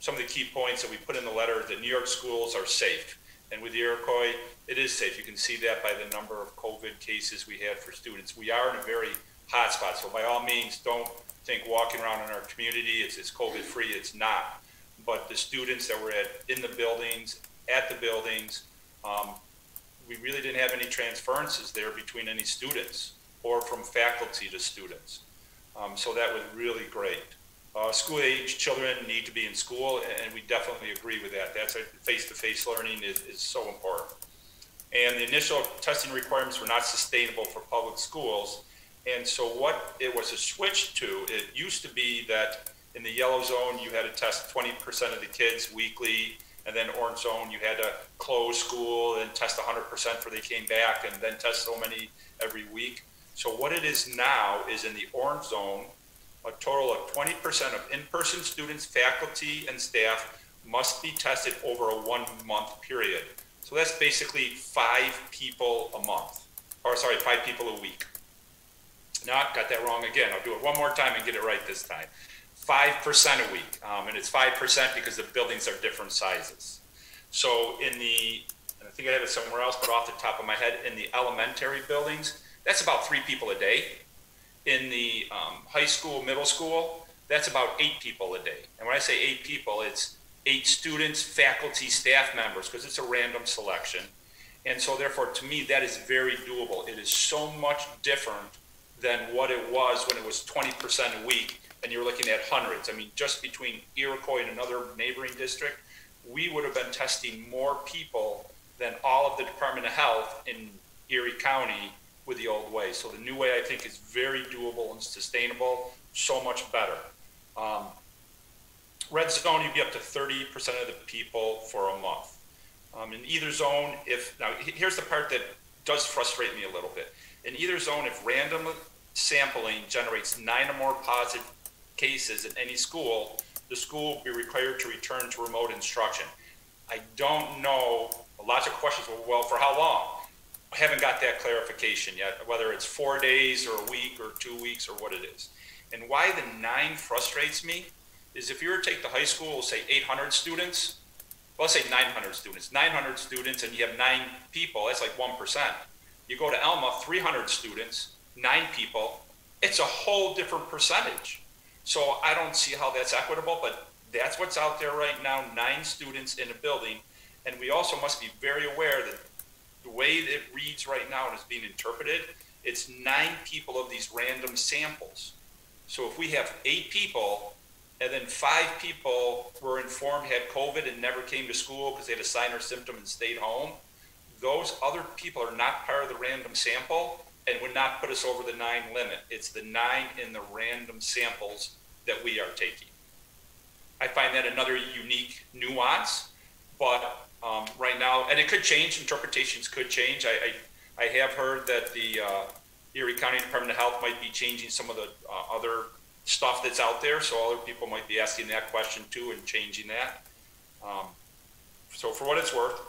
Some of the key points that we put in the letter is that New York schools are safe. And with the Iroquois, it is safe. You can see that by the number of COVID cases we had for students. We are in a very hot spot. So by all means, don't think walking around in our community, it's COVID-free. It's not. But the students that were in the buildings, at the buildings, we really didn't have any transferences there between any students or from faculty to students. So that was really great. School-age children need to be in school, and we definitely agree with that. That's face-to-face learning is so important. And the initial testing requirements were not sustainable for public schools. And so what it was a switch to, it used to be that in the yellow zone, you had to test 20% of the kids weekly, and then orange zone, you had to close school and test 100% before they came back, and then test so many every week. So what it is now is in the orange zone, a total of 20% of in-person students, faculty, and staff must be tested over a 1 month period. So that's basically 5 people a month, or sorry, 5 people a week. No, I got that wrong again. I'll do it one more time and get it right this time. 5% a week, and it's 5% because the buildings are different sizes. So in the, and I think I have it somewhere else, but off the top of my head, in the elementary buildings, that's about 3 people a day. In the high school, middle school, that's about 8 people a day. And when I say 8 people, it's 8 students, faculty, staff members, because it's a random selection. And so therefore, to me, that is very doable. It is so much different than what it was when it was 20% a week and you're looking at hundreds. I mean, just between Iroquois and another neighboring district, we would have been testing more people than all of the Department of Health in Erie County with the old way. So the new way, I think, is very doable and sustainable, so much better. Red zone, you'd be up to 30% of the people for a month. In either zone, now here's the part that does frustrate me a little bit. In either zone, if random sampling generates 9 or more positive cases in any school, the school will be required to return to remote instruction. I don't know, lots of questions, well, for how long? I haven't got that clarification yet, whether it's 4 days or a week or 2 weeks or what it is. And why the 9 frustrates me is if you were to take the high school, say 800 students, well, let's say 900 students, and you have 9 people, that's like 1%. You go to Elma, 300 students, 9 people, it's a whole different percentage. So I don't see how that's equitable, but that's what's out there right now, 9 students in a building. And we also must be very aware that the way that it reads right now and is being interpreted, it's 9 people of these random samples. So if we have 8 people and then 5 people were informed had COVID and never came to school because they had a sign or symptom and stayed home, those other people are not part of the random sample and would not put us over the 9 limit. It's the 9 in the random samples that we are taking. I find that another unique nuance, but right now, and it could change, interpretations could change. I have heard that the Erie County Department of Health might be changing some of the other stuff that's out there, so other people might be asking that question too and changing that. So for what it's worth.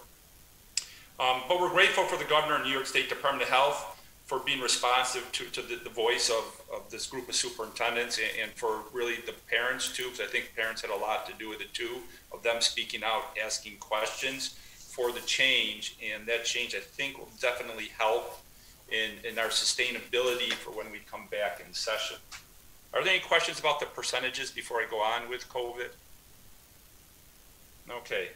But we're grateful for the governor and New York State Department of Health for being responsive to the voice of this group of superintendents and for really the parents too, because I think parents had a lot to do with it too, of them speaking out, asking questions. for the change, and that change I think will definitely help in our sustainability for when we come back in session. Are there any questions about the percentages before I go on with COVID? Okay.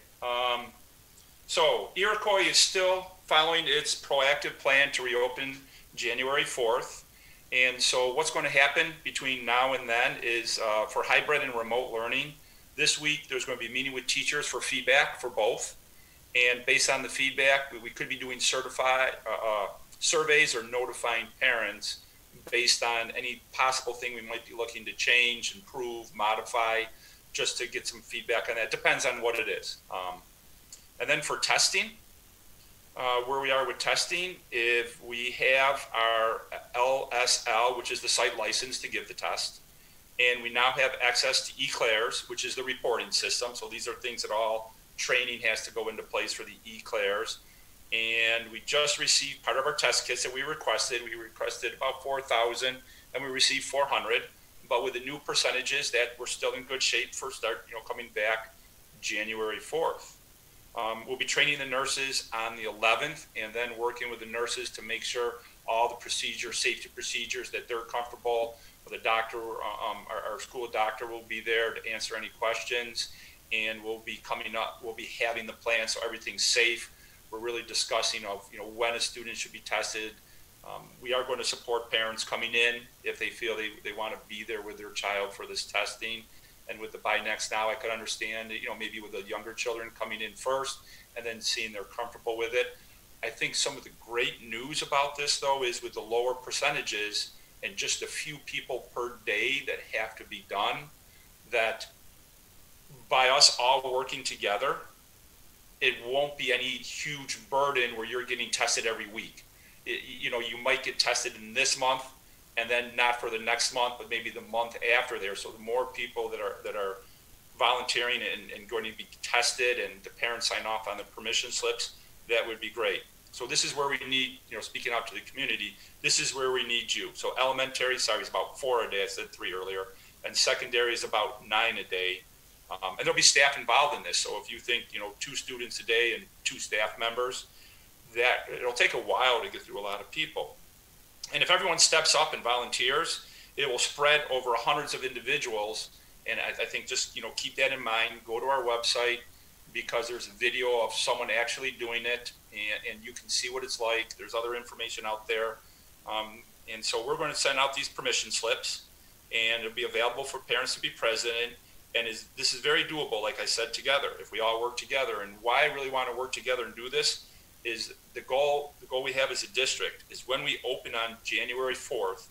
So Iroquois is still following its proactive plan to reopen January 4th. And so what's going to happen between now and then is for hybrid and remote learning, this week there's going to be a meeting with teachers for feedback for both. And based on the feedback, we could be doing surveys or notifying parents based on any possible thing we might be looking to change, improve, modify, just to get some feedback on that. Depends on what it is. And then for testing, where we are with testing, if we have our LSL, which is the site license to give the test, and we now have access to eClairs, which is the reporting system. So these are things that all training has to go into place for the eClairs. And we just received part of our test kits that we requested. We requested about 4,000 and we received 400. But with the new percentages, that we're still in good shape for start, coming back January 4th. We'll be training the nurses on the 11th and then working with the nurses to make sure all the safety procedures, that they're comfortable. The doctor, our school doctor will be there to answer any questions, and we'll be having the plan so everything's safe. We're really discussing when a student should be tested. We are going to support parents coming in if they feel they want to be there with their child for this testing. And with the Buy Next Now, I could understand, maybe with the younger children coming in first and then seeing they're comfortable with it. I think some of the great news about this, though, is with the lower percentages and just a few people per day that have to be done, that by us all working together, it won't be any huge burden where you're getting tested every week. You might get tested in this month and then not for the next month, but maybe the month after there. So the more people that are volunteering and going to be tested and the parents sign off on the permission slips, that would be great. So this is where we need, speaking out to the community, this is where we need you. So elementary, is about 4 a day, I said 3 earlier, and secondary is about 9 a day. And there'll be staff involved in this. So if you think, 2 students a day and 2 staff members, that it'll take a while to get through a lot of people. And if everyone steps up and volunteers, it will spread over hundreds of individuals. And I think just, keep that in mind. Go to our website, because there's a video of someone actually doing it, and you can see what it's like. There's other information out there. And so we're going to send out these permission slips, and it'll be available for parents to be present. And this is very doable, like I said, together. If we all work together, and why I really want to work together and do this is the goal we have as a district is when we open on January 4th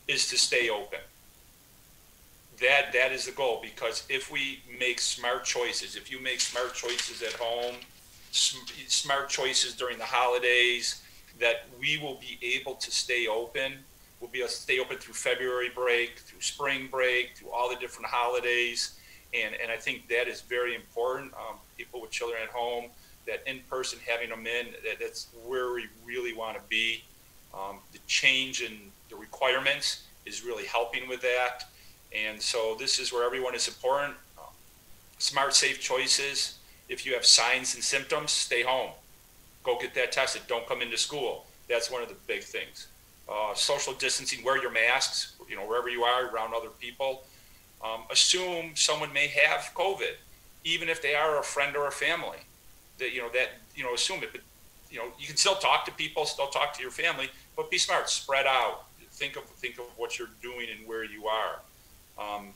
is to stay open. That is the goal, because if we make smart choices, if you make smart choices at home, smart choices during the holidays, that we will be able to stay open. We'll be able to stay open through February break, through spring break, through all the different holidays. And I think that is very important. People with children at home, that in person, having them in, that's where we really want to be. The change in the requirements is really helping with that. And so this is where everyone is important. Smart, safe choices. If you have signs and symptoms, stay home. Go get that tested. Don't come into school. That's one of the big things. Social distancing, wear your masks, wherever you are around other people. Assume someone may have COVID, even if they are a friend or a family. Assume it. But you can still talk to people, still talk to your family, but be smart. Spread out. Think of what you're doing and where you are.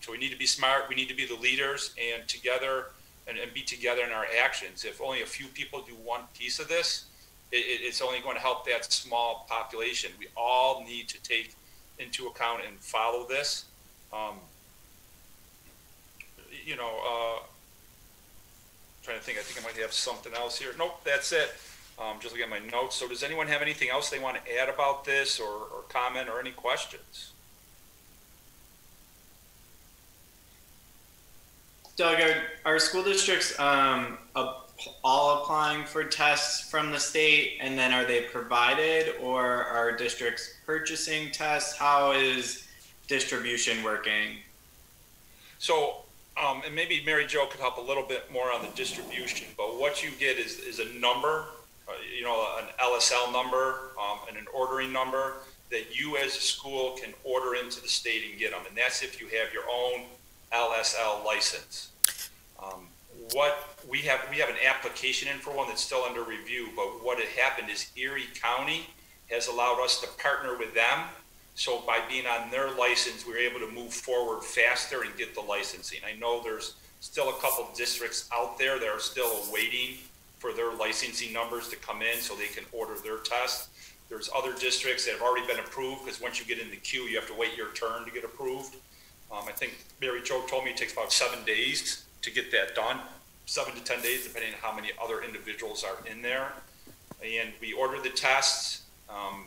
So we need to be smart. We need to be the leaders, and together and be together in our actions. If only a few people do one piece of this, it's only going to help that small population. We all need to take into account and follow this. Trying to think, I think I might have something else here. Nope, that's it. Just looking at my notes. So does anyone have anything else they want to add about this, or comment, or any questions? Doug, are school districts all applying for tests from the state, and then are they provided, or are districts purchasing tests? How is distribution working? So And maybe Mary Jo could help a little bit more on the distribution, but what you get is a number, an LSL number, and an ordering number that you as a school can order into the state and get them. And that's if you have your own LSL license. What we have an application in for one that's still under review, but what had happened is Erie County has allowed us to partner with them. So by being on their license, we were able to move forward faster and get the licensing. I know there's still a couple districts out there that are still awaiting for their licensing numbers to come in so they can order their test. There's other districts that have already been approved, because once you get in the queue, you have to wait your turn to get approved. I think Mary Jo told me it takes about 7 days to get that done, 7 to 10 days, depending on how many other individuals are in there. And we ordered the tests.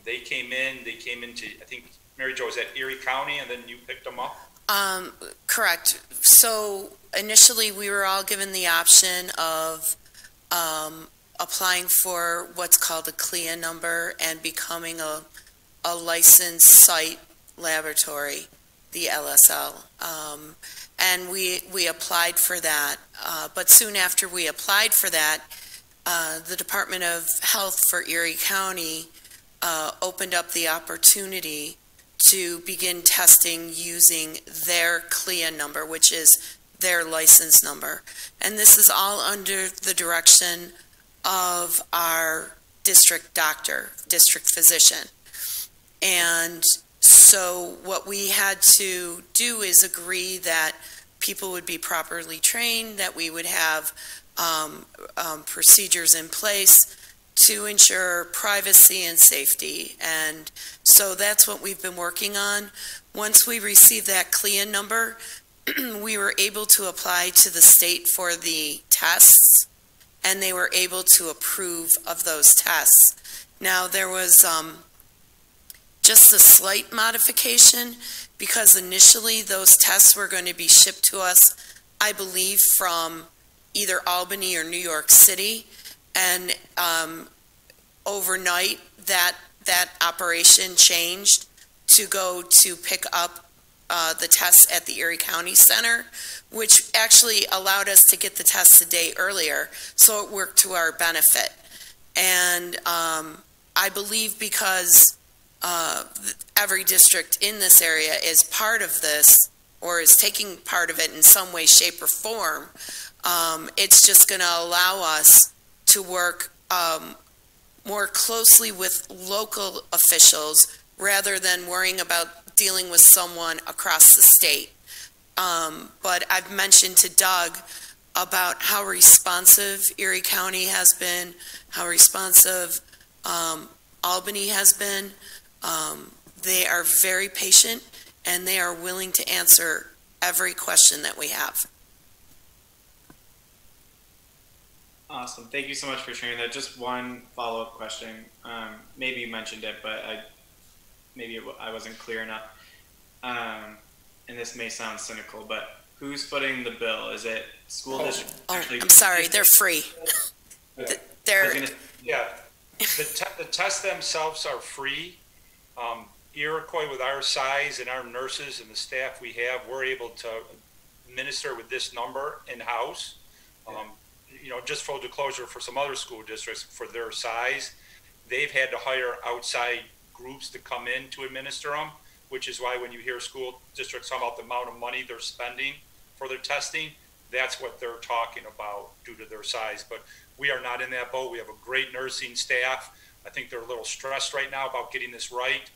They came into, I think, Mary Jo, is that Erie County, and then you picked them up? Correct. So initially we were all given the option of applying for what's called a CLIA number and becoming a licensed site laboratory, the LSL. And we applied for that. But soon after we applied for that, the Department of Health for Erie County opened up the opportunity to begin testing using their CLIA number, which is their license number. And this is all under the direction of our district doctor, district physician. And so what we had to do is agree that people would be properly trained, that we would have procedures in place to ensure privacy and safety. And so that's what we've been working on. Once we received that CLIA number, we were able to apply to the state for the tests, and they were able to approve of those tests. Now, there was just a slight modification, because initially those tests were going to be shipped to us, I believe, from either Albany or New York City. And overnight, that operation changed to go to pick up the tests at the Erie County Center, which actually allowed us to get the tests a day earlier, so it worked to our benefit. And I believe because every district in this area is part of this, or is taking part of it in some way, shape, or form, it's just going to allow us to work more closely with local officials rather than worrying about dealing with someone across the state. But I've mentioned to Doug about how responsive Erie County has been, how responsive Albany has been. They are very patient, and they are willing to answer every question that we have. Awesome. Thank you so much for sharing that. Just one follow-up question. Maybe you mentioned it, but I wasn't clear enough. And this may sound cynical, but who's footing the bill? Is it school district? Oh, I'm sorry. They're free. Yeah. The tests themselves are free. Iroquois, with our size and our nurses and the staff we have, we're able to administer with this number in-house. Just full disclosure, for some other school districts, for their size, they've had to hire outside groups to come in to administer them, which is why when you hear school districts talk about the amount of money they're spending for their testing, that's what they're talking about due to their size. But we are not in that boat. We have a great nursing staff. I think they're a little stressed right now about getting this right,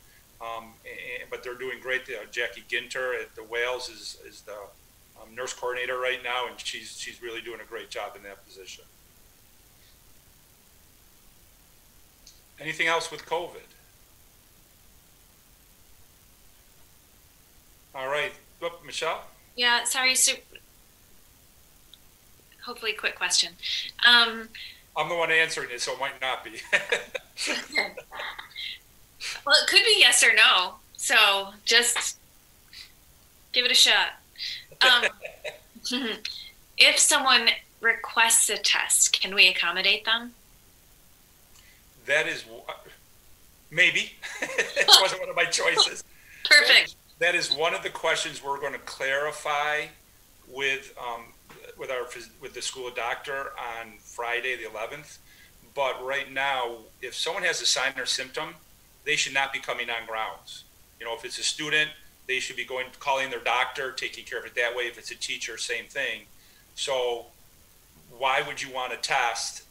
but they're doing great. Jackie Ginter at the Wales is the nurse coordinator right now, and she's really doing a great job in that position. Anything else with COVID? All right, Michelle? Yeah, sorry, so hopefully quick question. I'm the one answering it, so it might not be. Well, it could be yes or no, so just give it a shot. If someone requests a test, can we accommodate them? That is, maybe. It wasn't one of my choices. Perfect. That is one of the questions we're going to clarify with the school doctor on Friday the 11th. But right now, if someone has a sign or symptom, they should not be coming on grounds. You know, if it's a student, they should be calling their doctor, taking care of it that way. If it's a teacher, same thing. So why would you want to test,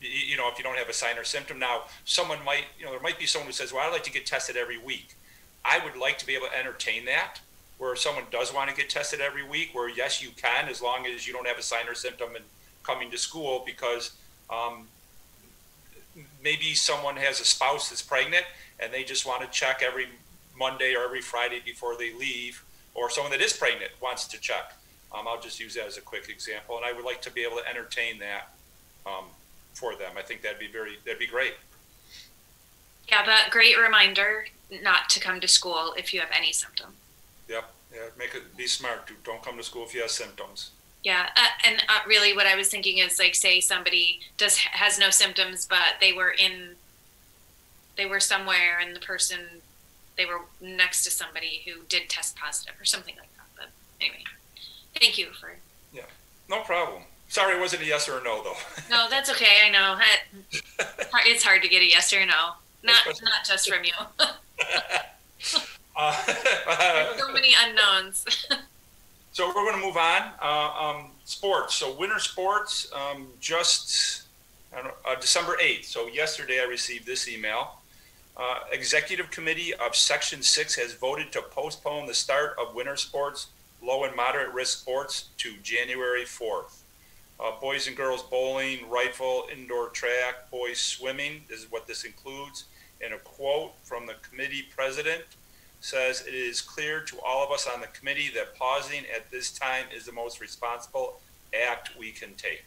you know, if you don't have a sign or symptom? Now, someone might, you know, there might be someone who says, well, I'd like to get tested every week. I would like to be able to entertain that, where someone does want to get tested every week, where yes, you can, as long as you don't have a sign or symptom and coming to school, because maybe someone has a spouse that's pregnant and they just want to check every Monday or every Friday before they leave, or someone that is pregnant wants to check. I'll just use that as a quick example, and I would like to be able to entertain that for them. I think that'd be great. Yeah, but great reminder not to come to school if you have any symptom. Yep. Yeah. Be smart. Don't come to school if you have symptoms. Yeah, and really, what I was thinking is, like, say somebody has no symptoms, but they were somewhere, and they were next to somebody who did test positive or something like that. But anyway, thank you for. Yeah, no problem. Sorry, it wasn't a yes or a no, though. No, that's okay. I know it's hard to get a yes or no, not just from you. There's so many unknowns. So we're going to move on. Sports. So winter sports, just December 8th. So yesterday I received this email. Executive Committee of Section 6 has voted to postpone the start of winter sports, low and moderate risk sports, to January 4th. Boys and girls bowling, rifle, indoor track, boys swimming is what this includes. And a quote from the committee president says, "It is clear to all of us on the committee that pausing at this time is the most responsible act we can take."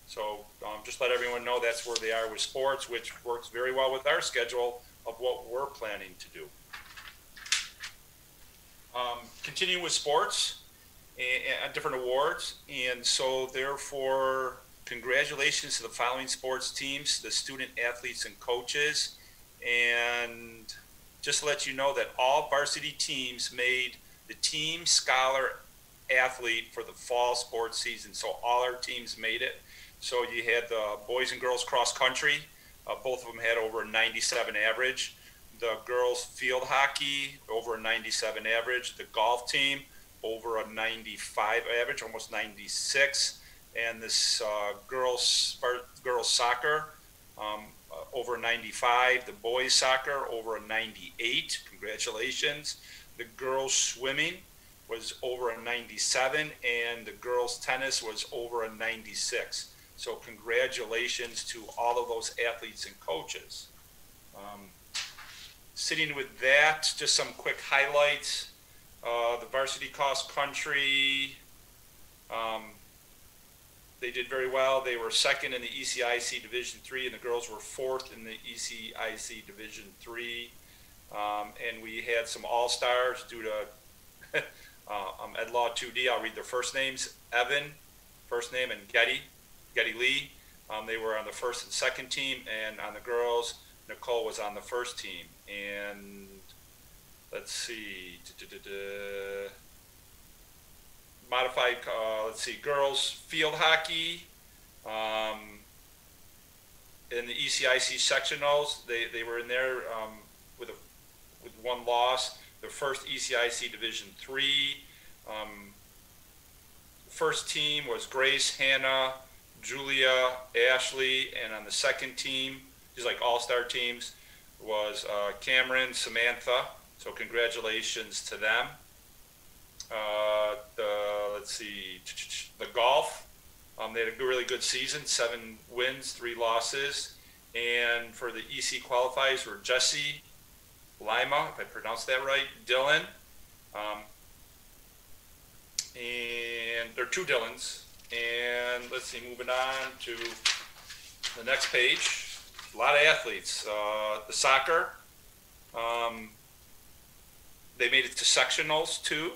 So just let everyone know that's where they are with sports, which works very well with our schedule of what we're planning to do. Continue with sports and different awards. And so therefore, congratulations to the following sports teams, the student athletes and coaches. And just to let you know that all varsity teams made the team scholar athlete for the fall sports season. So all our teams made it. So you had the boys and girls cross country. Both of them had over a 97 average. The girls field hockey, over a 97 average. The golf team, over a 95 average, almost 96. And this girls soccer, over a 95. The boys soccer, over a 98. Congratulations. The girls swimming was over a 97, and the girls tennis was over a 96. So congratulations to all of those athletes and coaches. Sitting with that, just some quick highlights. The varsity cross country, they did very well. They were second in the ECIC Division III, and the girls were fourth in the ECIC Division III. And we had some all-stars due to Ed Law 2D. I'll read their first names. Evan, first name, and Getty Lee. They were on the first and second team, and on the girls, Nicole was on the first team. And let's see, modified, girls field hockey. In the ECIC sectionals, they were in there with one loss. The first ECIC Division III. First team was Grace, Hannah, Julia, Ashley, and on the second team, these like all-star teams, was Cameron, Samantha. So congratulations to them. The golf, they had a really good season, 7 wins, 3 losses. And for the EC qualifiers were Jesse, Lima, if I pronounced that right, Dylan, and there are 2 Dylans. And let's see, moving on to the next page, a lot of athletes. The soccer, they made it to sectionals too.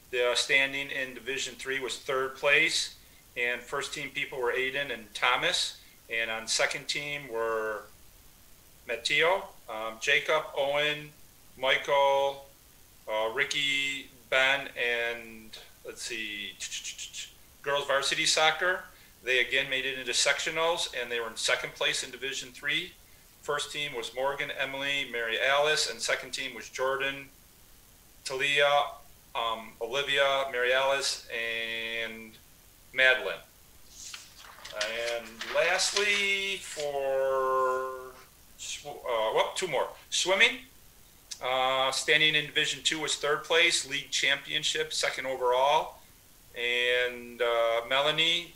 The standing in Division III was 3rd place, and first team people were Aiden and Thomas, and on second team were Matteo, Jacob, Owen, Michael, Ricky, Ben, and let's see, girls varsity soccer. They again made it into sectionals, and they were in second place in Division III. First team was Morgan, Emily, Mary Alice, and second team was Jordan, Talia, Olivia, Mary Alice, and Madeline. And lastly, for two more. Swimming, standing in Division II was third place, league championship, second overall. And Melanie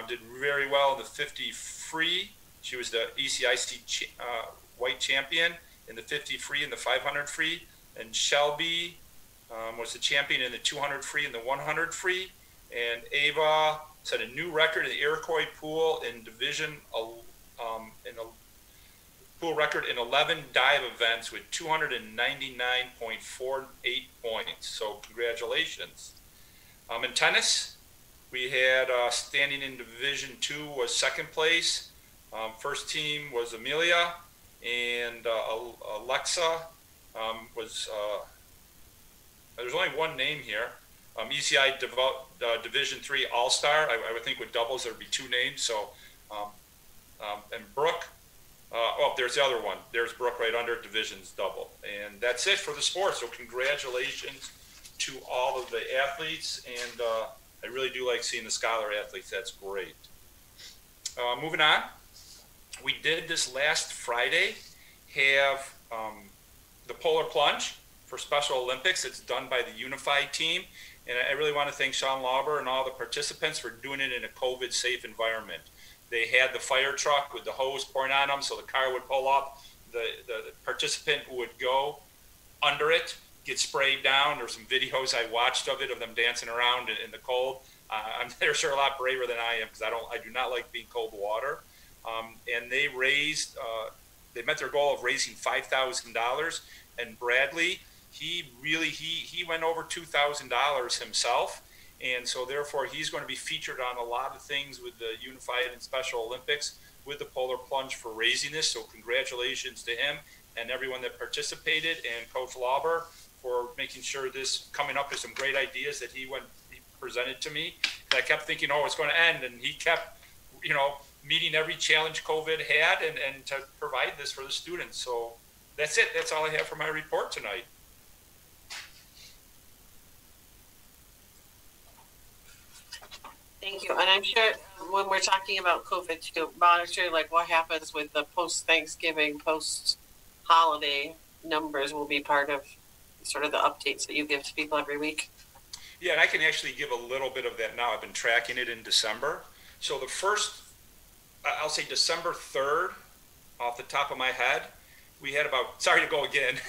did very well in the 50 free. She was the ECIC white champion in the 50 free and the 500 free. And Shelby was the champion in the 200 free and the 100 free. And Ava set a new record in the Iroquois pool in division, in a pool record in 11 dive events with 299.48 points. So congratulations. In tennis, we had standing in Division II was second place. First team was Amelia, and Alexa was, there's only one name here. ECI Division III All-Star. I would think with doubles there would be two names. So, and Brooke, there's the other one. There's Brooke right under Divisions double. And that's it for the sport. So congratulations to all of the athletes. And I really do like seeing the scholar athletes. That's great. Moving on. We did this last Friday have the polar plunge for Special Olympics. It's done by the Unified team. And I really want to thank Sean Lauber and all the participants for doing it in a COVID-safe environment. They had the fire truck with the hose pouring on them, so the car would pull up. The participant would go under it, get sprayed down. There's some videos I watched of it, of them dancing around in the cold. They're sure a lot braver than I am, because I do not like being cold water. And they raised, they met their goal of raising $5,000. And Bradley, he went over $2,000 himself. And so therefore he's going to be featured on a lot of things with the Unified and Special Olympics with the polar plunge for raising this. So congratulations to him and everyone that participated, and Coach Lauber for making sure this coming up with some great ideas that he presented to me. I kept thinking, oh, it's going to end. And he kept, meeting every challenge COVID had and to provide this for the students. So that's it. That's all I have for my report tonight. Thank you. And I'm sure when we're talking about COVID, to monitor like what happens with the post-Thanksgiving, post-holiday numbers will be part of sort of the updates that you give to people every week. Yeah, and I can actually give a little bit of that now. I've been tracking it in December. So the first, I'll say December 3rd, off the top of my head, we had about, sorry to go again,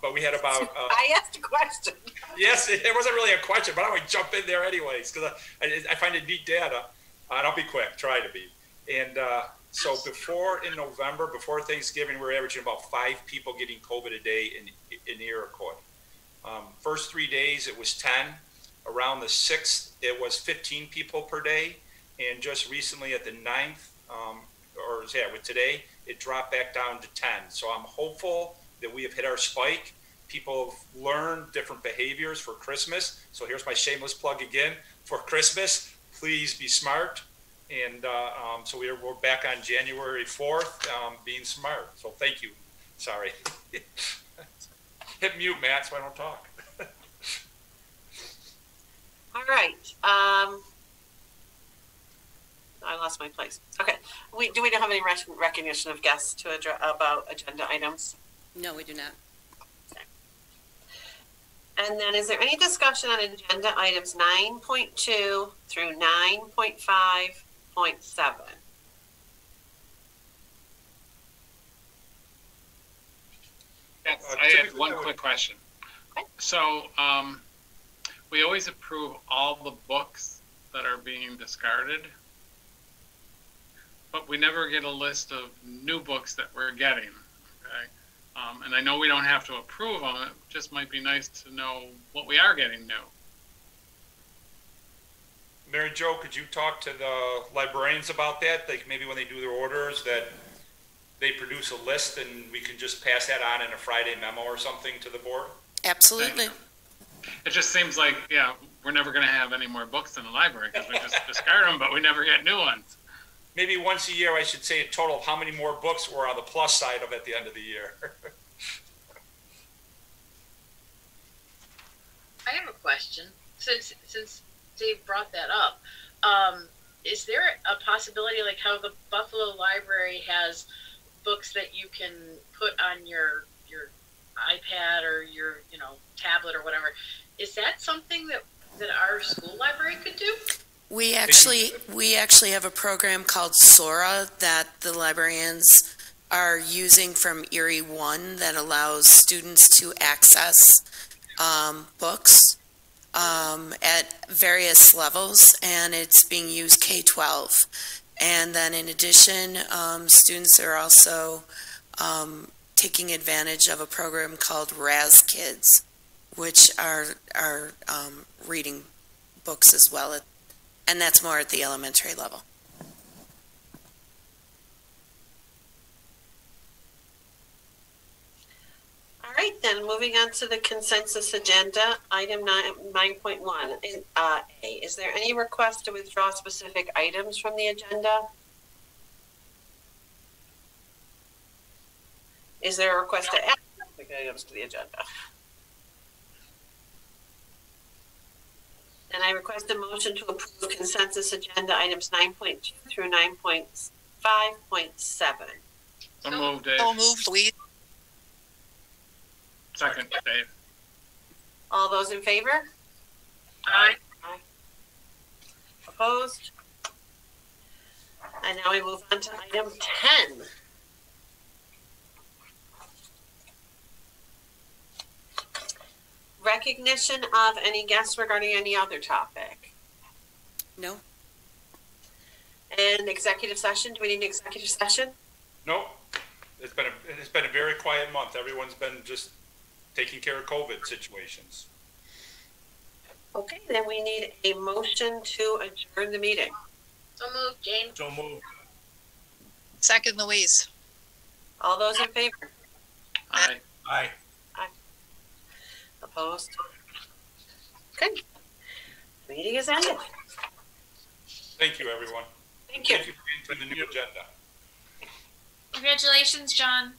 but we had about... I asked a question. Yes, it wasn't really a question, but I want to jump in there anyways, because I find it neat data. I'll be quick, try to be. And so in November, before Thanksgiving, we were averaging about 5 people getting COVID a day in Iroquois. First 3 days, it was 10. Around the 6th, it was 15 people per day. And just recently at the 9th, with today, it dropped back down to 10. So I'm hopeful that we have hit our spike. People have learned different behaviors for Christmas. So here's my shameless plug again. For Christmas, please be smart. And so we're back on January 4th, being smart. So thank you. Sorry. Hit mute, Matt, so I don't talk. All right. I lost my place. Okay. Do we not have any recognition of guests to address about agenda items? No, we do not. Okay. And then is there any discussion on agenda items 9.2 through 9.5.7? Yes, I had one quick question. Okay. So we always approve all the books that are being discarded, but we never get a list of new books that we're getting. Okay, and I know we don't have to approve them. It just might be nice to know what we are getting new. Mary Jo, could you talk to the librarians about that? Like maybe when they do their orders, that they produce a list and we can just pass that on in a Friday memo or something to the board? Absolutely. It just seems like, yeah, we're never going to have any more books in the library because we just discard them, but we never get new ones. Maybe once a year, I should say a total of how many more books were on the plus side of at the end of the year. I have a question. Since Dave brought that up, is there a possibility, like how the Buffalo Library has books that you can put on your iPad or your tablet or whatever? Is that something that our school library could do? We actually have a program called Sora that the librarians are using from Erie 1 that allows students to access books at various levels, and it's being used K-12. And then in addition, students are also taking advantage of a program called Raz Kids, which are reading books as well, and that's more at the elementary level. All right, then moving on to the consensus agenda, item 9.1. A, is there any request to withdraw specific items from the agenda? Is there a request to add specific items to the agenda? And I request a motion to approve consensus agenda items 9.2 through 9.5.7. So moved, Dave. So moved, Louise. Second, Dave. All those in favor? Aye. Opposed? And now we move on to item 10. Recognition of any guests regarding any other topic. No. And executive session, do we need an executive session? Nope. It's been a very quiet month. Everyone's been just taking care of COVID situations. Okay, then we need a motion to adjourn the meeting. So moved, Jane. So moved. Second, Louise. All those in favor? Aye. Aye. Opposed? Good. Meeting is ended. Thank you, everyone. Thank you. Thank you for getting to the new agenda. Congratulations, John.